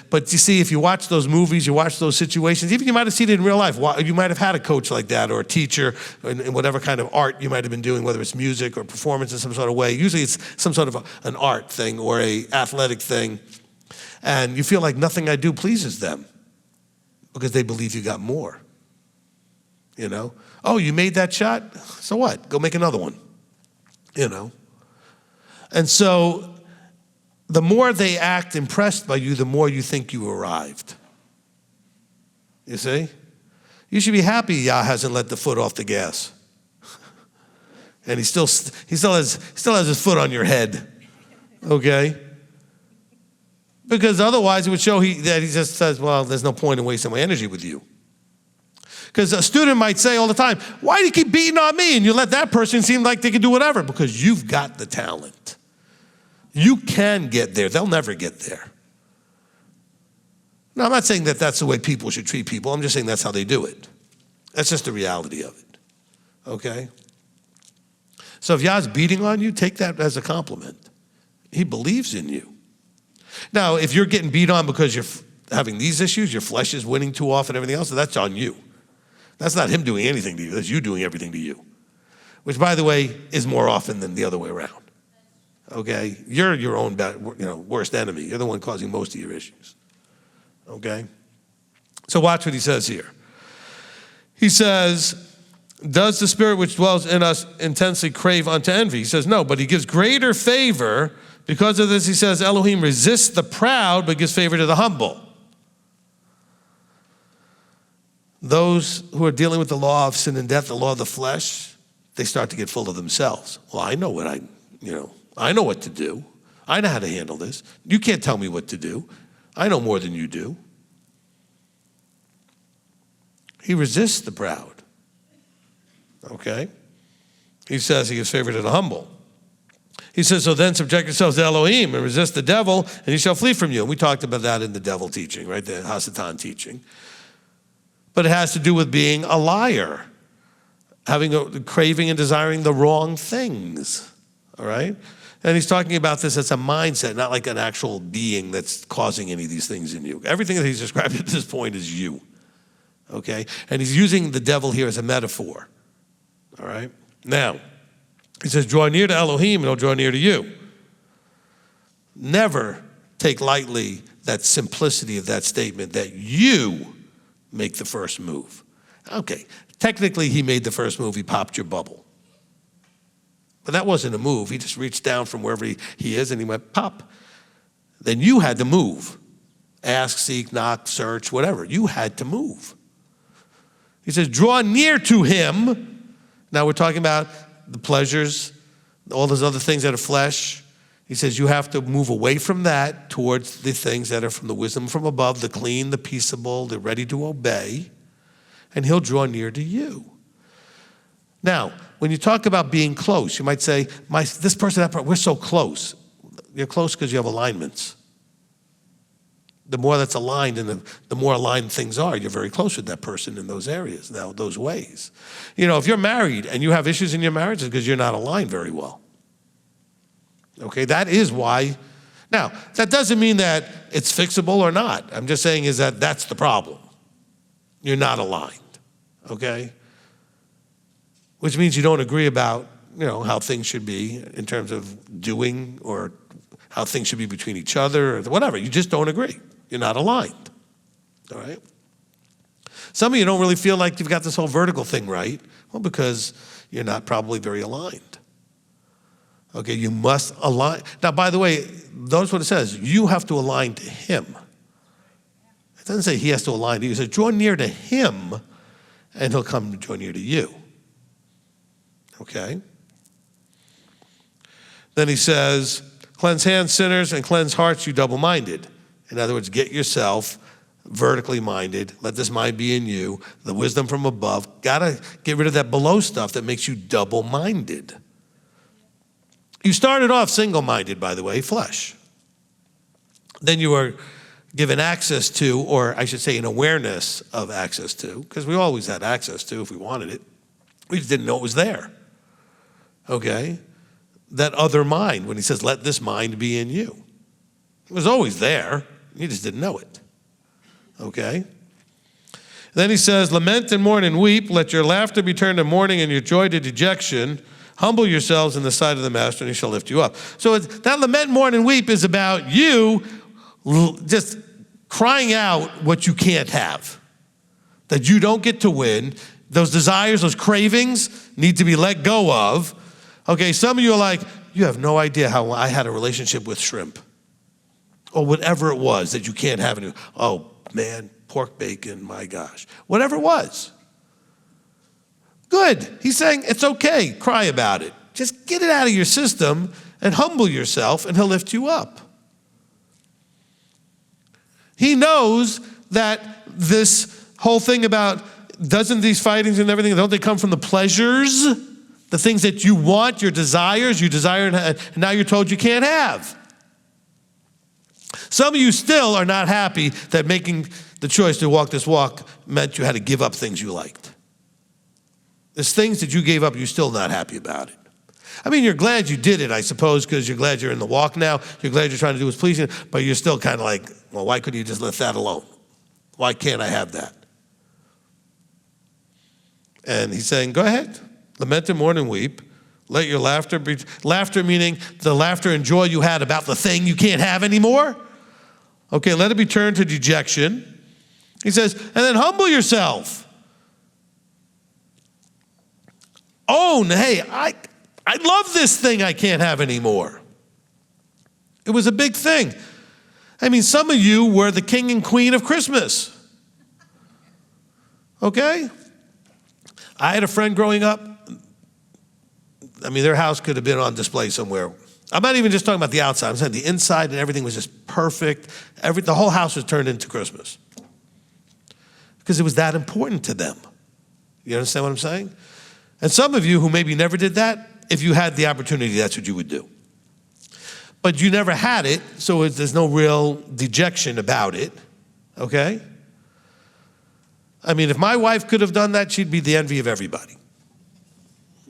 But you see, if you watch those movies, you watch those situations, even you might have seen it in real life. You might have had a coach like that or a teacher in whatever kind of art you might have been doing, whether it's music or performance in some sort of way. Usually it's some sort of an art thing or a athletic thing. And you feel like nothing I do pleases them because they believe you got more. Oh, you made that shot? So what? Go make another one. And so the more they act impressed by you, the more you think you arrived. You see? You should be happy Yah hasn't let the foot off the gas. And he still has his foot on your head. Okay? Because otherwise it would show that he just says, well, there's no point in wasting my energy with you. Because a student might say all the time, why do you keep beating on me? And you let that person seem like they can do whatever. Because you've got the talent. You can get there. They'll never get there. Now, I'm not saying that that's the way people should treat people. I'm just saying that's how they do it. That's just the reality of it. Okay? So if Yah's beating on you, take that as a compliment. He believes in you. Now, if you're getting beat on because you're having these issues, your flesh is winning too often and everything else, that's on you. That's not him doing anything to you. That's you doing everything to you. Which, by the way, is more often than the other way around. Okay? You're your own worst enemy. You're the one causing most of your issues. Okay? So watch what he says here. He says, does the Spirit which dwells in us intensely crave unto envy? He says, no, but he gives greater favor. Because of this, he says, Elohim resists the proud, but gives favor to the humble. Those who are dealing with the law of sin and death, the law of the flesh, they start to get full of themselves. Well, I know what I know what to do. I know how to handle this. You can't tell me what to do. I know more than you do. He resists the proud. Okay? He says he gives favor to the humble. He says, so then subject yourselves to Elohim and resist the devil, and he shall flee from you. And we talked about that in the devil teaching, right? The Hasatan teaching. But it has to do with being a liar, having a craving and desiring the wrong things, all right? And he's talking about this as a mindset, not like an actual being that's causing any of these things in you. Everything that he's described at this point is you, okay? And he's using the devil here as a metaphor, all right? Now, he says, draw near to Elohim and he'll draw near to you. Never take lightly that simplicity of that statement that you make the first move. Okay, technically he made the first move, he popped your bubble. But that wasn't a move, he just reached down from wherever he is and he went pop. Then you had to move. Ask, seek, knock, search, whatever. You had to move. He says, draw near to him. Now we're talking about the pleasures, all those other things that are flesh. He says you have to move away from that towards the things that are from the wisdom from above, the clean, the peaceable, the ready to obey, and he'll draw near to you. Now, when you talk about being close, you might say, this person, that person, we're so close. You're close because you have alignments. The more that's aligned and the more aligned things are, you're very close with that person in those areas, now those ways. You know, if you're married and you have issues in your marriage, it's because you're not aligned very well. Okay, that is why. Now, that doesn't mean that it's fixable or not. I'm just saying is that that's the problem. You're not aligned, okay? Which means you don't agree about, you know, how things should be in terms of doing or how things should be between each other or whatever. You just don't agree. You're not aligned, all right? Some of you don't really feel like you've got this whole vertical thing right. Well, because you're not probably very aligned. Okay, you must align. Now, by the way, notice what it says. You have to align to him. It doesn't say he has to align to you. It says draw near to him and he'll come to draw near to you. Okay? Then he says, cleanse hands, sinners, and cleanse hearts, you double-minded. In other words, get yourself vertically minded. Let this mind be in you. The wisdom from above. Got to get rid of that below stuff that makes you double-minded. You started off single-minded, by the way, flesh. Then you were given access to, or I should say an awareness of access to, because we always had access to if we wanted it. We just didn't know it was there. Okay? That other mind, when he says, let this mind be in you. It was always there. You just didn't know it. Okay? Then he says, lament and mourn and weep. Let your laughter be turned to mourning and your joy to dejection. Humble yourselves in the sight of the master and he shall lift you up. So that lament, mourn, and weep is about you just crying out what you can't have. That you don't get to win. Those desires, those cravings need to be let go of. Okay, some of you are like, you have no idea how I had a relationship with shrimp. Or whatever it was that you can't have anymore. Oh, man, pork bacon, my gosh. Whatever it was. Good. He's saying it's okay. Cry about it. Just get it out of your system and humble yourself and he'll lift you up. He knows that this whole thing about doesn't these fightings and everything, don't they come from the pleasures? The things that you want, your desires, you desire and now you're told you can't have. Some of you still are not happy that making the choice to walk this walk meant you had to give up things you liked. There's things that you gave up, you're still not happy about it. I mean, you're glad you did it, I suppose, because you're glad you're in the walk now. You're glad you're trying to do what's pleasing, but you're still kind of like, well, why couldn't you just let that alone? Why can't I have that? And he's saying, go ahead. Lament and mourn and weep. Let your laughter be, laughter meaning the laughter and joy you had about the thing you can't have anymore. Okay, let it be turned to dejection. He says, and then humble yourself. Own, hey, I love this thing I can't have anymore. It was a big thing. I mean, some of you were the king and queen of Christmas. Okay? I had a friend growing up. I mean, their house could have been on display somewhere. I'm not even just talking about the outside. I'm saying the inside and everything was just perfect. The whole house was turned into Christmas. Because it was that important to them. You understand what I'm saying? And some of you who maybe never did that, if you had the opportunity, that's what you would do. But you never had it, so there's no real dejection about it, okay? I mean, if my wife could have done that, she'd be the envy of everybody,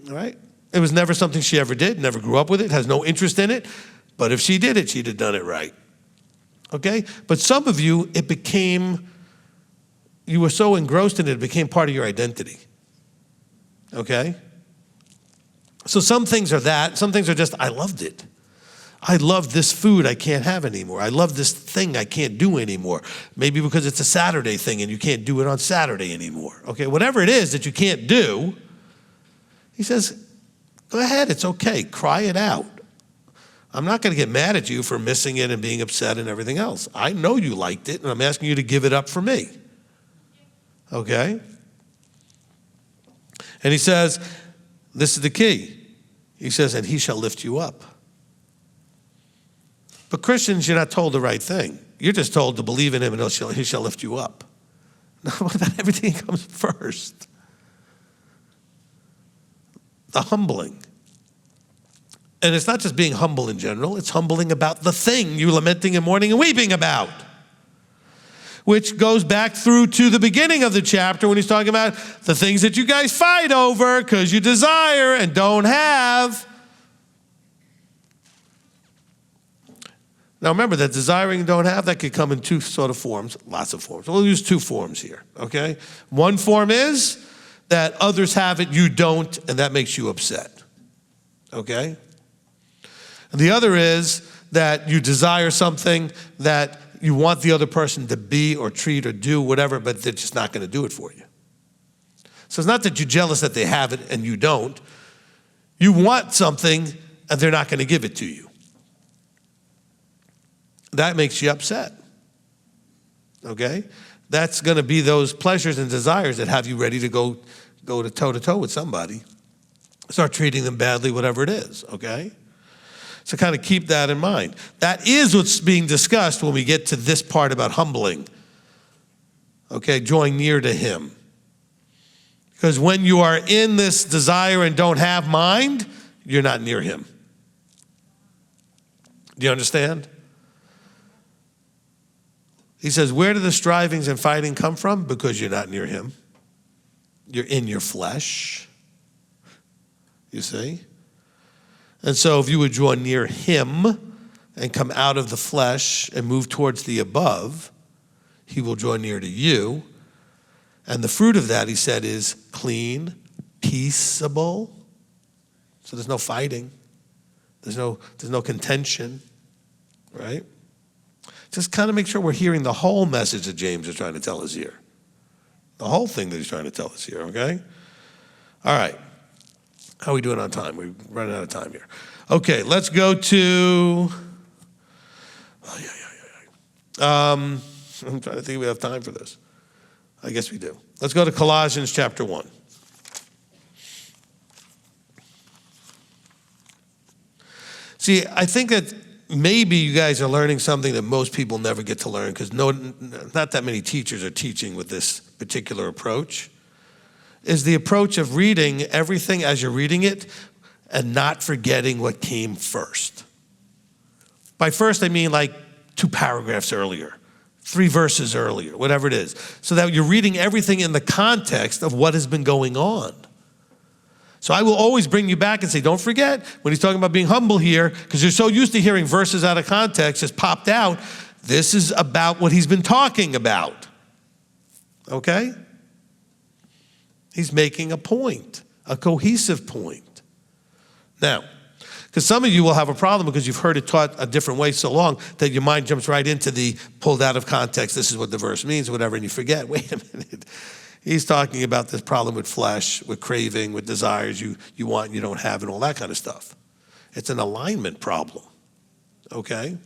all right? It was never something she ever did, never grew up with it, has no interest in it, but if she did it, she'd have done it right, okay? But some of you, it became you were so engrossed in it, it became part of your identity. Okay? So some things are that. Some things are just, I loved it. I love this food I can't have anymore. I love this thing I can't do anymore. Maybe because it's a Saturday thing and you can't do it on Saturday anymore. Okay, whatever it is that you can't do, he says, go ahead, it's okay. Cry it out. I'm not going to get mad at you for missing it and being upset and everything else. I know you liked it, and I'm asking you to give it up for me. Okay? And he says, this is the key. He says, and he shall lift you up. But Christians, you're not told the right thing. You're just told to believe in him and he shall lift you up. No, what about everything comes first? The humbling. And it's not just being humble in general, it's humbling about the thing you're lamenting and mourning and weeping about. Which goes back through to the beginning of the chapter when he's talking about the things that you guys fight over because you desire and don't have. Now remember that desiring and don't have, that could come in two sort of forms, lots of forms. We'll use two forms here, okay? One form is that others have it, you don't, and that makes you upset, okay? And the other is that you desire something that you want the other person to be or treat or do whatever, but they're just not going to do it for you. So it's not that you're jealous that they have it and you don't. You want something and they're not going to give it to you. That makes you upset, okay? That's going to be those pleasures and desires that have you ready to go to toe with somebody. Start treating them badly, whatever it is, okay? So kind of keep that in mind. That is what's being discussed when we get to this part about humbling, okay? Drawing near to him. Because when you are in this desire and don't have mind, you're not near him. Do you understand? He says, where do the strivings and fighting come from? Because you're not near him. You're in your flesh. You see? And so if you would draw near him and come out of the flesh and move towards the above, he will draw near to you. And the fruit of that, he said, is clean, peaceable. So there's no fighting. There's no contention, right? Just kind of make sure we're hearing the whole message that James is trying to tell us here. The whole thing that he's trying to tell us here, okay? All right. How are we doing on time? We're running out of time here. Okay, let's go to... I'm trying to think if we have time for this. I guess we do. Let's go to Colossians chapter 1. See, I think that maybe you guys are learning something that most people never get to learn because not that many teachers are teaching with this particular approach, is the approach of reading everything as you're reading it and not forgetting what came first. By first, I mean like 2 paragraphs earlier, 3 verses earlier, whatever it is, so that you're reading everything in the context of what has been going on. So I will always bring you back and say, don't forget, when he's talking about being humble here, because you're so used to hearing verses out of context just popped out, this is about what he's been talking about. Okay? He's making a point, a cohesive point. Now, because some of you will have a problem because you've heard it taught a different way so long that your mind jumps right into the pulled out of context, this is what the verse means, whatever, and you forget, wait a minute. He's talking about this problem with flesh, with craving, with desires you want and you don't have and all that kind of stuff. It's an alignment problem, okay?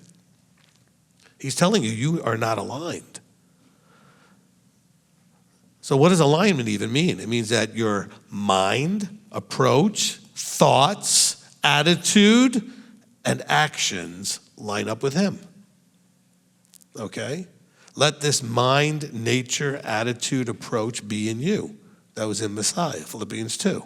He's telling you, you are not aligned. So what does alignment even mean? It means that your mind, approach, thoughts, attitude, and actions line up with him, okay? Let this mind, nature, attitude, approach be in you. That was in Messiah, Philippians 2.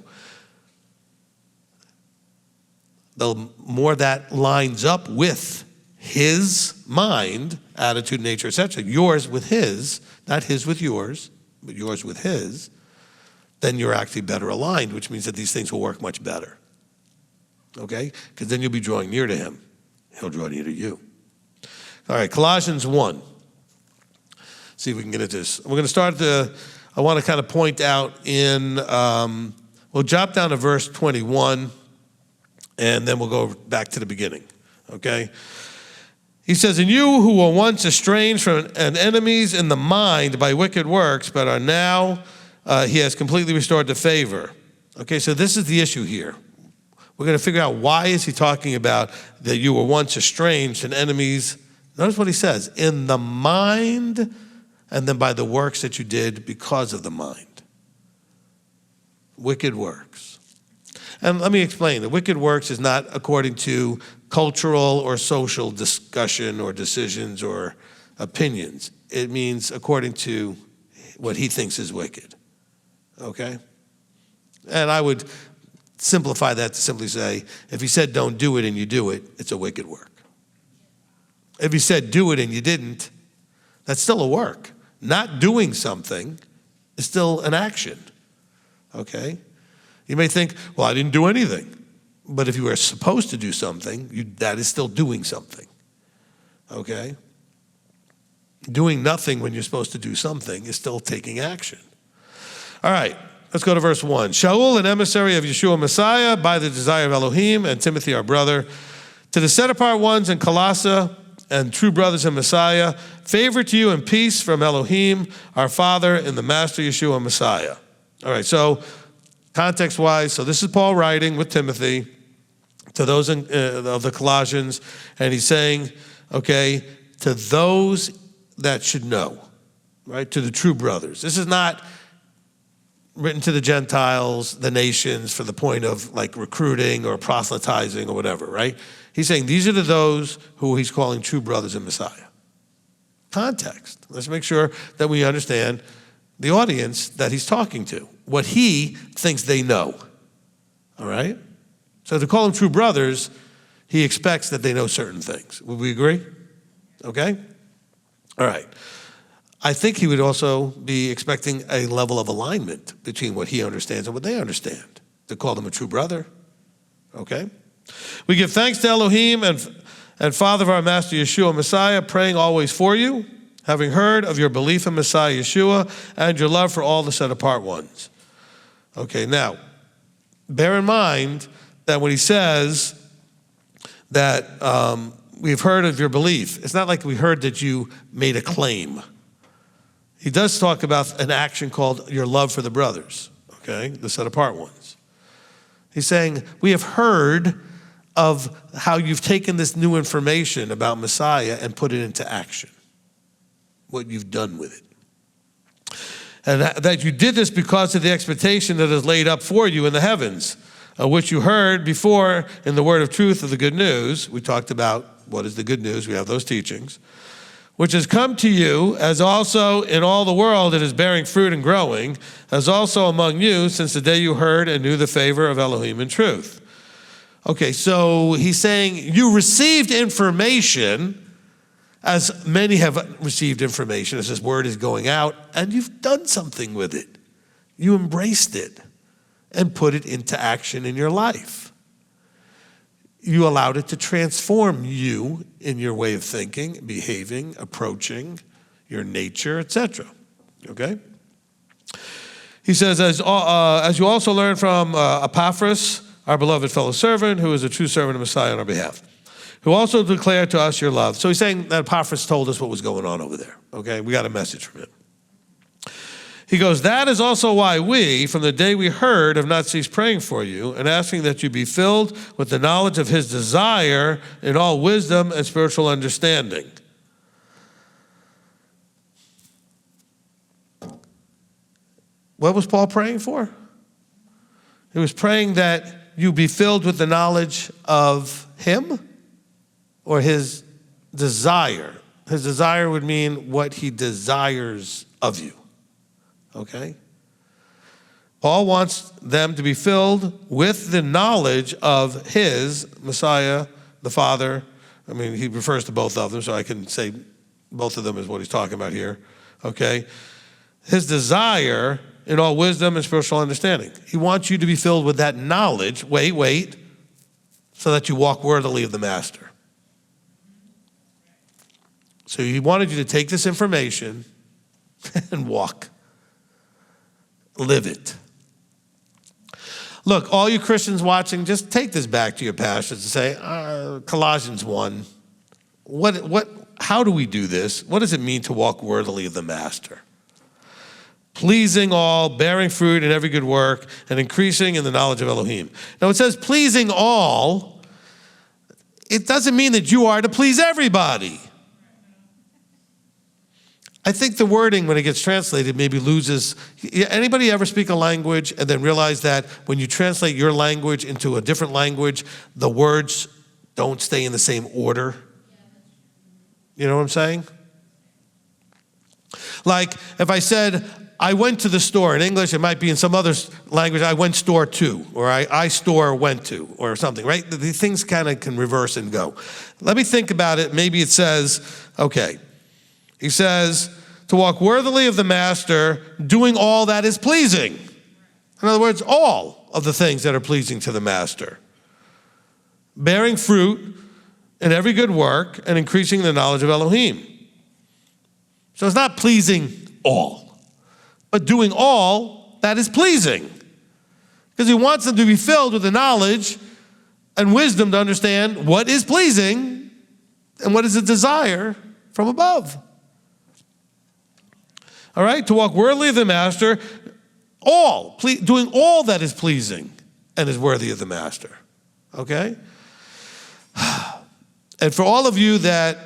The more that lines up with his mind, attitude, nature, etc., yours with his, not his with yours, but yours with his, then you're actually better aligned, which means that these things will work much better. Okay? Because then you'll be drawing near to him. He'll draw near to you. All right, Colossians 1. see if we can get into this. We're going to start I want to kind of point out we'll drop down to verse 21, and then we'll go back to the beginning, okay? He says, "And you who were once estranged from and enemies in the mind by wicked works, but are now, he has completely restored to favor." Okay, so this is the issue here. We're going to figure out why is he talking about that you were once estranged and enemies. Notice what he says, in the mind, and then by the works that you did because of the mind. Wicked works. And let me explain. The wicked works is not according to cultural or social discussion or decisions or opinions. It means according to what he thinks is wicked. Okay? And I would simplify that to simply say, if he said don't do it and you do it, it's a wicked work. If he said do it and you didn't, that's still a work. Not doing something is still an action. Okay? You may think, well, I didn't do anything. But if you were supposed to do something, that is still doing something. Okay? Doing nothing when you're supposed to do something is still taking action. All right, let's go to verse 1. Shaul, an emissary of Yeshua Messiah, by the desire of Elohim, and Timothy, our brother, to the set-apart ones in Colossae and true brothers in Messiah, favor to you and peace from Elohim, our Father, and the Master Yeshua Messiah. All right, so context-wise, so this is Paul writing with Timothy to those of the Colossians, and he's saying, okay, to those that should know, right, to the true brothers. This is not written to the Gentiles, the nations, for the point of like recruiting or proselytizing or whatever, right? He's saying these are to those who he's calling true brothers in Messiah. Context. Let's make sure that we understand the audience that he's talking to, what he thinks they know, all right? So to call them true brothers, he expects that they know certain things. Would we agree? Okay? All right. I think he would also be expecting a level of alignment between what he understands and what they understand, to call them a true brother, okay? We give thanks to Elohim and Father of our Master Yeshua Messiah, praying always for you, having heard of your belief in Messiah Yeshua and your love for all the set-apart ones. Okay, now, bear in mind that when he says that we've heard of your belief, it's not like we heard that you made a claim. He does talk about an action called your love for the brothers, okay, the set-apart ones. He's saying, we have heard of how you've taken this new information about Messiah and put it into action, what you've done with it. And that you did this because of the expectation that is laid up for you in the heavens, which you heard before in the word of truth of the good news. We talked about what is the good news. We have those teachings. Which has come to you, as also in all the world it is bearing fruit and growing, as also among you since the day you heard and knew the favor of Elohim in truth. Okay, so he's saying you received information, as many have received information, as this word is going out, and you've done something with it. You embraced it and put it into action in your life. You allowed it to transform you in your way of thinking, behaving, approaching, your nature, etc. Okay? He says, as you also learned from Epaphras, our beloved fellow servant, who is a true servant of Messiah on our behalf, who also declared to us your love. So he's saying that Epaphras told us what was going on over there. Okay? We got a message from him. He goes, that is also why we, from the day we heard, have not ceased praying for you and asking that you be filled with the knowledge of his desire in all wisdom and spiritual understanding. What was Paul praying for? He was praying that you be filled with the knowledge of him or his desire. His desire would mean what he desires of you. Okay? Paul wants them to be filled with the knowledge of his Messiah, the Father. I mean, he refers to both of them, so I can say both of them is what he's talking about here. Okay? His desire in all wisdom and spiritual understanding. He wants you to be filled with that knowledge, wait, so that you walk worthily of the Master. So he wanted you to take this information and walk. Live it. Look, all you Christians watching, just take this back to your pastors and say, Colossians 1, how do we do this? What does it mean to walk worthily of the master? Pleasing all, bearing fruit in every good work, and increasing in the knowledge of Elohim. Now it says pleasing all. It doesn't mean that you are to please everybody. I think the wording, when it gets translated, maybe loses. Anybody ever speak a language and then realize that when you translate your language into a different language, the words don't stay in the same order? You know what I'm saying? Like if I said, I went to the store. In English, it might be in some other language, I went store to, or I store went to, or something, right? These things kind of can reverse and go. Let me think about it. Maybe it says, okay, he says, to walk worthily of the master, doing all that is pleasing. In other words, all of the things that are pleasing to the master. Bearing fruit in every good work and increasing the knowledge of Elohim. So it's not pleasing all, but doing all that is pleasing. Because he wants them to be filled with the knowledge and wisdom to understand what is pleasing and what is a desire from above. All right, to walk worthily of the master, doing all that is pleasing and is worthy of the master. Okay? And for all of you that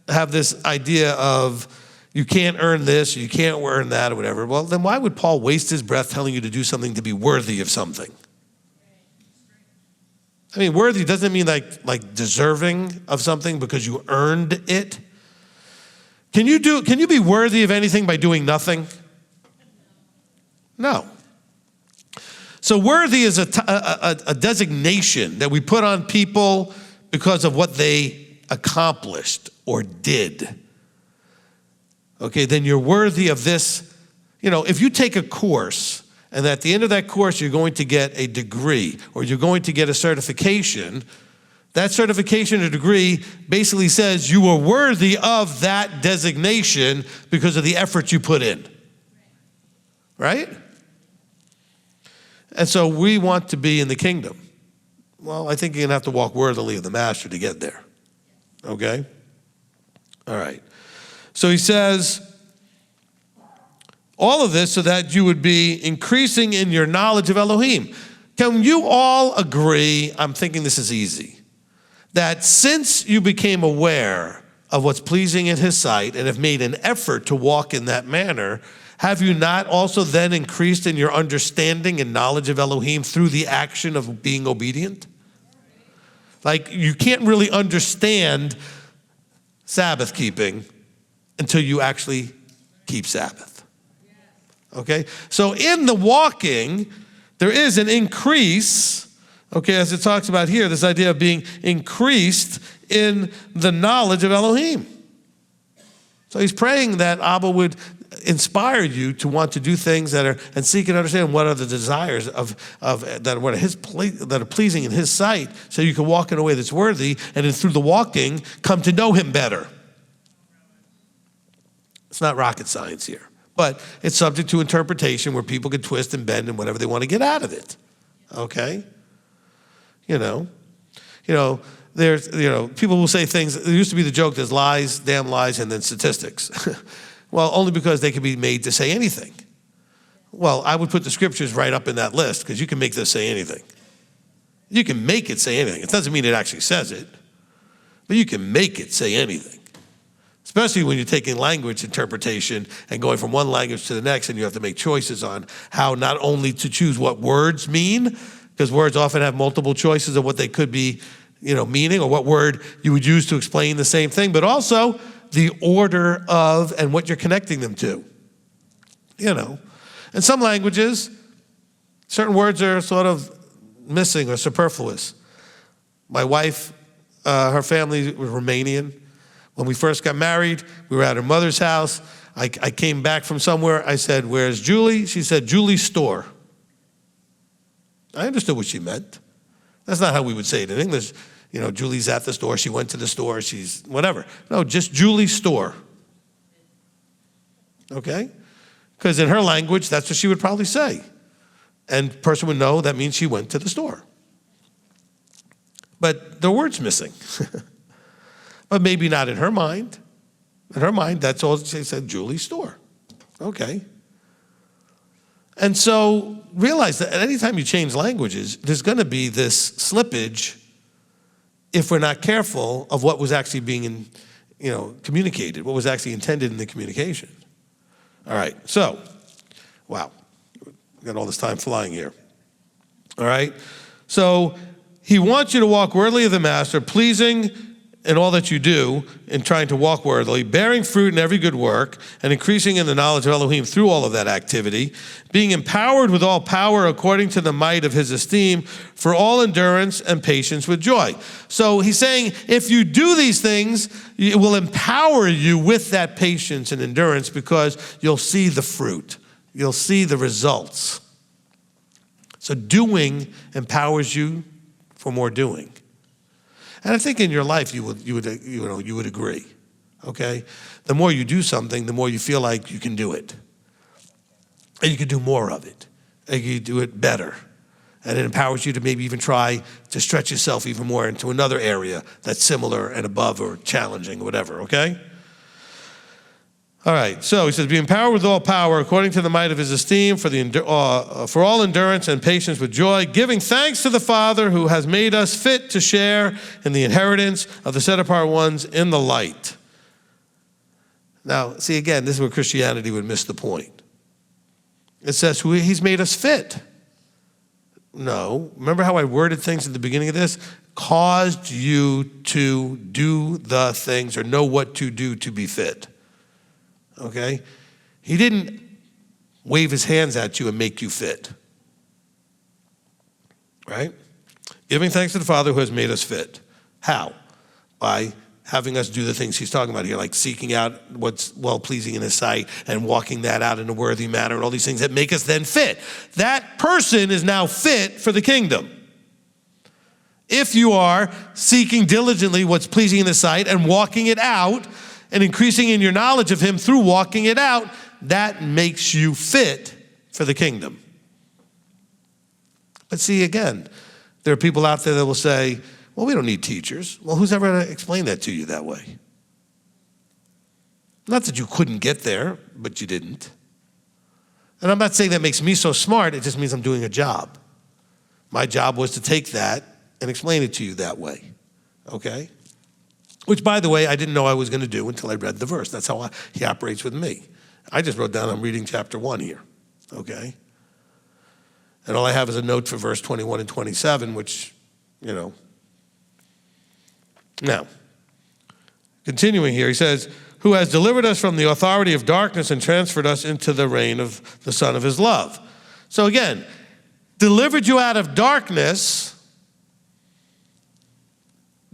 have this idea of you can't earn this, you can't earn that, or whatever, well, then why would Paul waste his breath telling you to do something to be worthy of something? I mean, worthy doesn't mean like deserving of something because you earned it. Can you be worthy of anything by doing nothing? No. So worthy is a designation that we put on people because of what they accomplished or did. Okay, then you're worthy of this. You know, if you take a course and at the end of that course you're going to get a degree or you're going to get a certification, that certification or degree basically says you were worthy of that designation because of the effort you put in. Right? And so we want to be in the kingdom. Well, I think you're going to have to walk worthily of the master to get there. Okay? All right. So he says, all of this so that you would be increasing in your knowledge of Elohim. Can you all agree, I'm thinking this is easy, that since you became aware of what's pleasing in his sight and have made an effort to walk in that manner, have you not also then increased in your understanding and knowledge of Elohim through the action of being obedient? Like you can't really understand Sabbath keeping until you actually keep Sabbath. Okay? So in the walking, there is an increase. Okay, as it talks about here, this idea of being increased in the knowledge of Elohim. So he's praying that Abba would inspire you to want to do things that are, and seek and understand what are the desires of that are pleasing in his sight, so you can walk in a way that's worthy, and then through the walking, come to know him better. It's not rocket science here, but it's subject to interpretation where people can twist and bend and whatever they want to get out of it. Okay? You know, there's, people will say things. There used to be the joke, there's lies, damn lies, and then statistics. Well, only because they can be made to say anything. Well, I would put the scriptures right up in that list because you can make this say anything. You can make it say anything. It doesn't mean it actually says it, but you can make it say anything. Especially when you're taking language interpretation and going from one language to the next, and you have to make choices on how not only to choose what words mean, because words often have multiple choices of what they could be, meaning, or what word you would use to explain the same thing, but also the order of and what you're connecting them to. In some languages, certain words are sort of missing or superfluous. My wife, her family was Romanian. When we first got married, we were at her mother's house. I came back from somewhere. I said, "Where's Julie?" She said, "Julie's store." I understood what she meant. That's not how we would say it in English. Julie's at the store. She went to the store. She's whatever. No, just Julie's store. Okay? Because in her language, that's what she would probably say. And the person would know that means she went to the store. But the word's missing. But maybe not in her mind. In her mind, that's all she said, Julie's store. Okay. And so realize that anytime you change languages, there's going to be this slippage if we're not careful of what was actually being communicated, what was actually intended in the communication. All right, so, wow, we got all this time flying here. All right, so he wants you to walk worthily of the master, pleasing in all that you do, in trying to walk worthily, bearing fruit in every good work, and increasing in the knowledge of Elohim through all of that activity, being empowered with all power according to the might of his esteem, for all endurance and patience with joy. So he's saying, if you do these things, it will empower you with that patience and endurance because you'll see the fruit. You'll see the results. So doing empowers you for more doing. And I think in your life you would agree, okay? The more you do something, the more you feel like you can do it. And you can do more of it. And you can do it better. And it empowers you to maybe even try to stretch yourself even more into another area that's similar and above or challenging or whatever, okay? All right, so he says, be empowered with all power according to the might of his esteem for all endurance and patience with joy, giving thanks to the Father who has made us fit to share in the inheritance of the set-apart ones in the light. Now, see, again, this is where Christianity would miss the point. It says he's made us fit. No, remember how I worded things at the beginning of this? Caused you to do the things or know what to do to be fit. Okay? He didn't wave his hands at you and make you fit. Right? Giving thanks to the Father who has made us fit. How? By having us do the things he's talking about here, like seeking out what's well-pleasing in his sight and walking that out in a worthy manner and all these things that make us then fit. That person is now fit for the kingdom. If you are seeking diligently what's pleasing in his sight and walking it out, and increasing in your knowledge of him through walking it out, that makes you fit for the kingdom. But see, again, there are people out there that will say, well, we don't need teachers. Well, who's ever going to explain that to you that way? Not that you couldn't get there, but you didn't. And I'm not saying that makes me so smart, it just means I'm doing a job. My job was to take that and explain it to you that way, okay? Which, by the way, I didn't know I was going to do until I read the verse. That's how he operates with me. I just wrote down, I'm reading chapter 1 here, okay? And all I have is a note for verse 21 and 27, which, Now, continuing here, he says, who has delivered us from the authority of darkness and transferred us into the reign of the Son of his love. So again, delivered you out of darkness.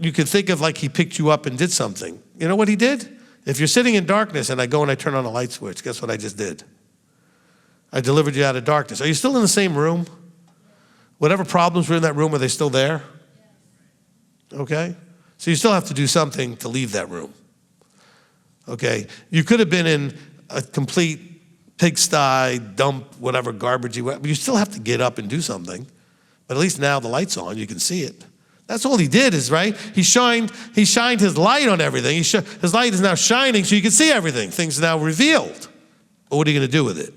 You could think of like he picked you up and did something. You know what he did? If you're sitting in darkness and I go and I turn on a light switch, guess what I just did? I delivered you out of darkness. Are you still in the same room? Whatever problems were in that room, are they still there? Okay? So you still have to do something to leave that room. Okay? You could have been in a complete pigsty, dump, whatever garbage you went, but you still have to get up and do something. But at least now the light's on, you can see it. That's all he did is, right? He shined his light on everything. His light is now shining so you can see everything. Things are now revealed. But what are you going to do with it?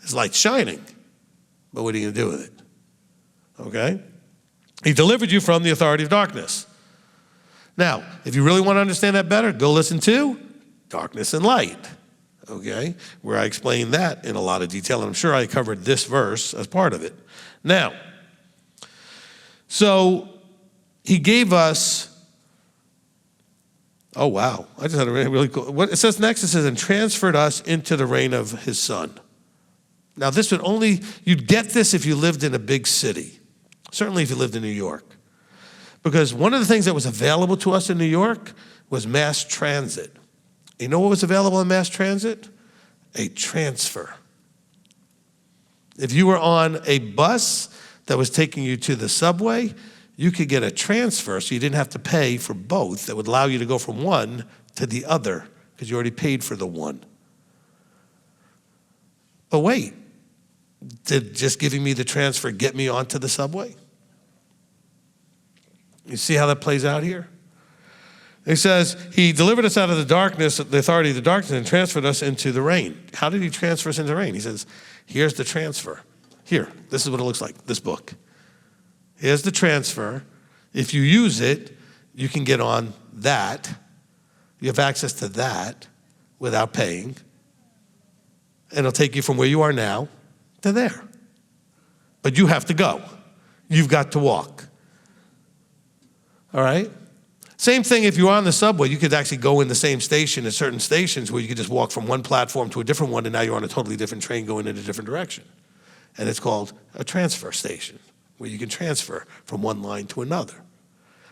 His light's shining. But what are you going to do with it? Okay? He delivered you from the authority of darkness. Now, if you really want to understand that better, go listen to Darkness and Light. Okay? Where I explain that in a lot of detail. And I'm sure I covered this verse as part of it. Now, so he gave us, oh wow, I just had a really cool, what it says next, it says, and transferred us into the reign of his Son. Now this would only, you'd get this if you lived in a big city. Certainly if you lived in New York. Because one of the things that was available to us in New York was mass transit. You know what was available in mass transit? A transfer. If you were on a bus that was taking you to the subway, you could get a transfer so you didn't have to pay for both. That would allow you to go from one to the other because you already paid for the one. But wait, did just giving me the transfer get me onto the subway? You see how that plays out here? He says, he delivered us out of the darkness, the authority of the darkness, and transferred us into the reign. How did he transfer us into the reign? He says, here's the transfer. Here, this is what it looks like, this book. Here's the transfer. If you use it, you can get on that. You have access to that without paying. And it'll take you from where you are now to there. But you have to go. You've got to walk. All right? Same thing if you're on the subway. You could actually go in the same station at certain stations where you could just walk from one platform to a different one, and now you're on a totally different train going in a different direction. And it's called a transfer station, where you can transfer from one line to another.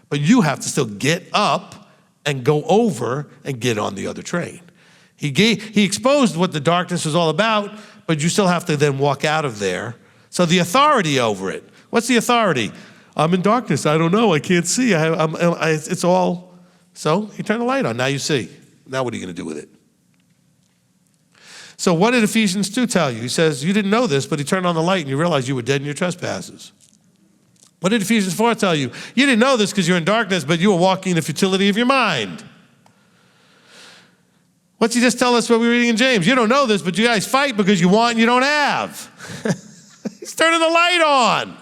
But you have to still get up and go over and get on the other train. He exposed what the darkness was all about, but you still have to then walk out of there. So the authority over it. What's the authority? I'm in darkness. I don't know. I can't see. It's all. So you turn the light on. Now you see. Now what are you going to do with it? So what did Ephesians 2 tell you? He says, you didn't know this, but he turned on the light and you realized you were dead in your trespasses. What did Ephesians 4 tell you? You didn't know this because you're in darkness, but you were walking in the futility of your mind. What's he just tell us what we were reading in James? You don't know this, but you guys fight because you want and you don't have. He's turning the light on.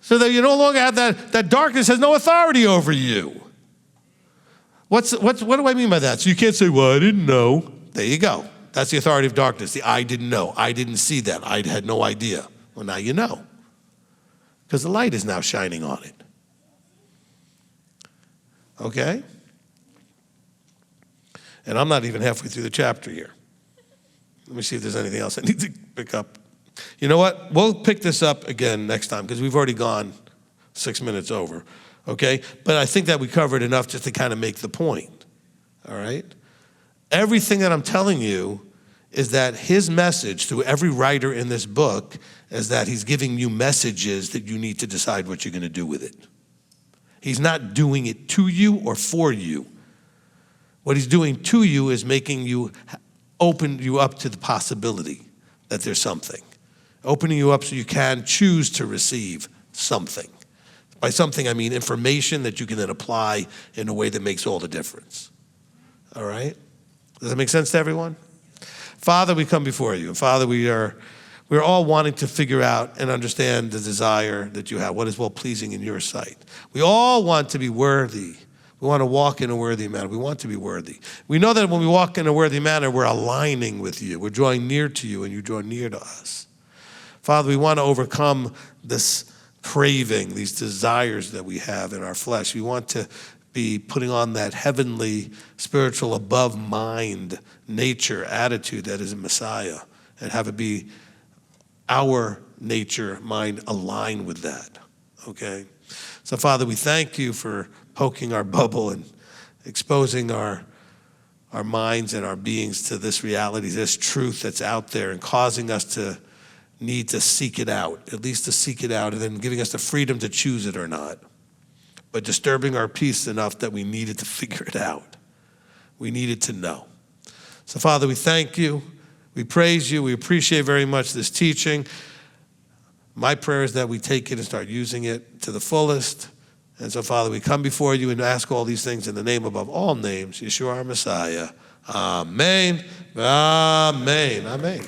So that you no longer have that darkness has no authority over you. What do I mean by that? So you can't say, well, I didn't know. There you go. That's the authority of darkness. The I didn't know. I didn't see that. I had no idea. Well, now you know. Because the light is now shining on it. Okay? And I'm not even halfway through the chapter here. Let me see if there's anything else I need to pick up. You know what? We'll pick this up again next time because we've already gone 6 minutes over, okay? But I think that we covered enough just to kind of make the point, all right? Everything that I'm telling you is that his message to every writer in this book is that he's giving you messages that you need to decide what you're going to do with it. He's not doing it to you or for you. What he's doing to you is making you, open you up to the possibility that there's something. Opening you up so you can choose to receive something. By something, I mean information that you can then apply in a way that makes all the difference. All right? Does that make sense to everyone? Father, we come before you. And Father, we're all wanting to figure out and understand the desire that you have, what is well-pleasing in your sight. We all want to be worthy. We want to walk in a worthy manner. We want to be worthy. We know that when we walk in a worthy manner, we're aligning with you. We're drawing near to you, and you draw near to us. Father, we want to overcome this craving, these desires that we have in our flesh. We want to be putting on that heavenly, spiritual, above mind nature, attitude that is in Messiah, and have it be our nature, mind aligned with that, okay? So, Father, we thank you for poking our bubble and exposing our minds and our beings to this reality, this truth that's out there, and causing us to need to seek it out, at least to seek it out, and then giving us the freedom to choose it or not, but disturbing our peace enough that we needed to figure it out. We needed to know. So, Father, we thank you. We praise you. We appreciate very much this teaching. My prayer is that we take it and start using it to the fullest. And so, Father, we come before you and ask all these things in the name above all names, Yeshua our Messiah. Amen. Amen. Amen.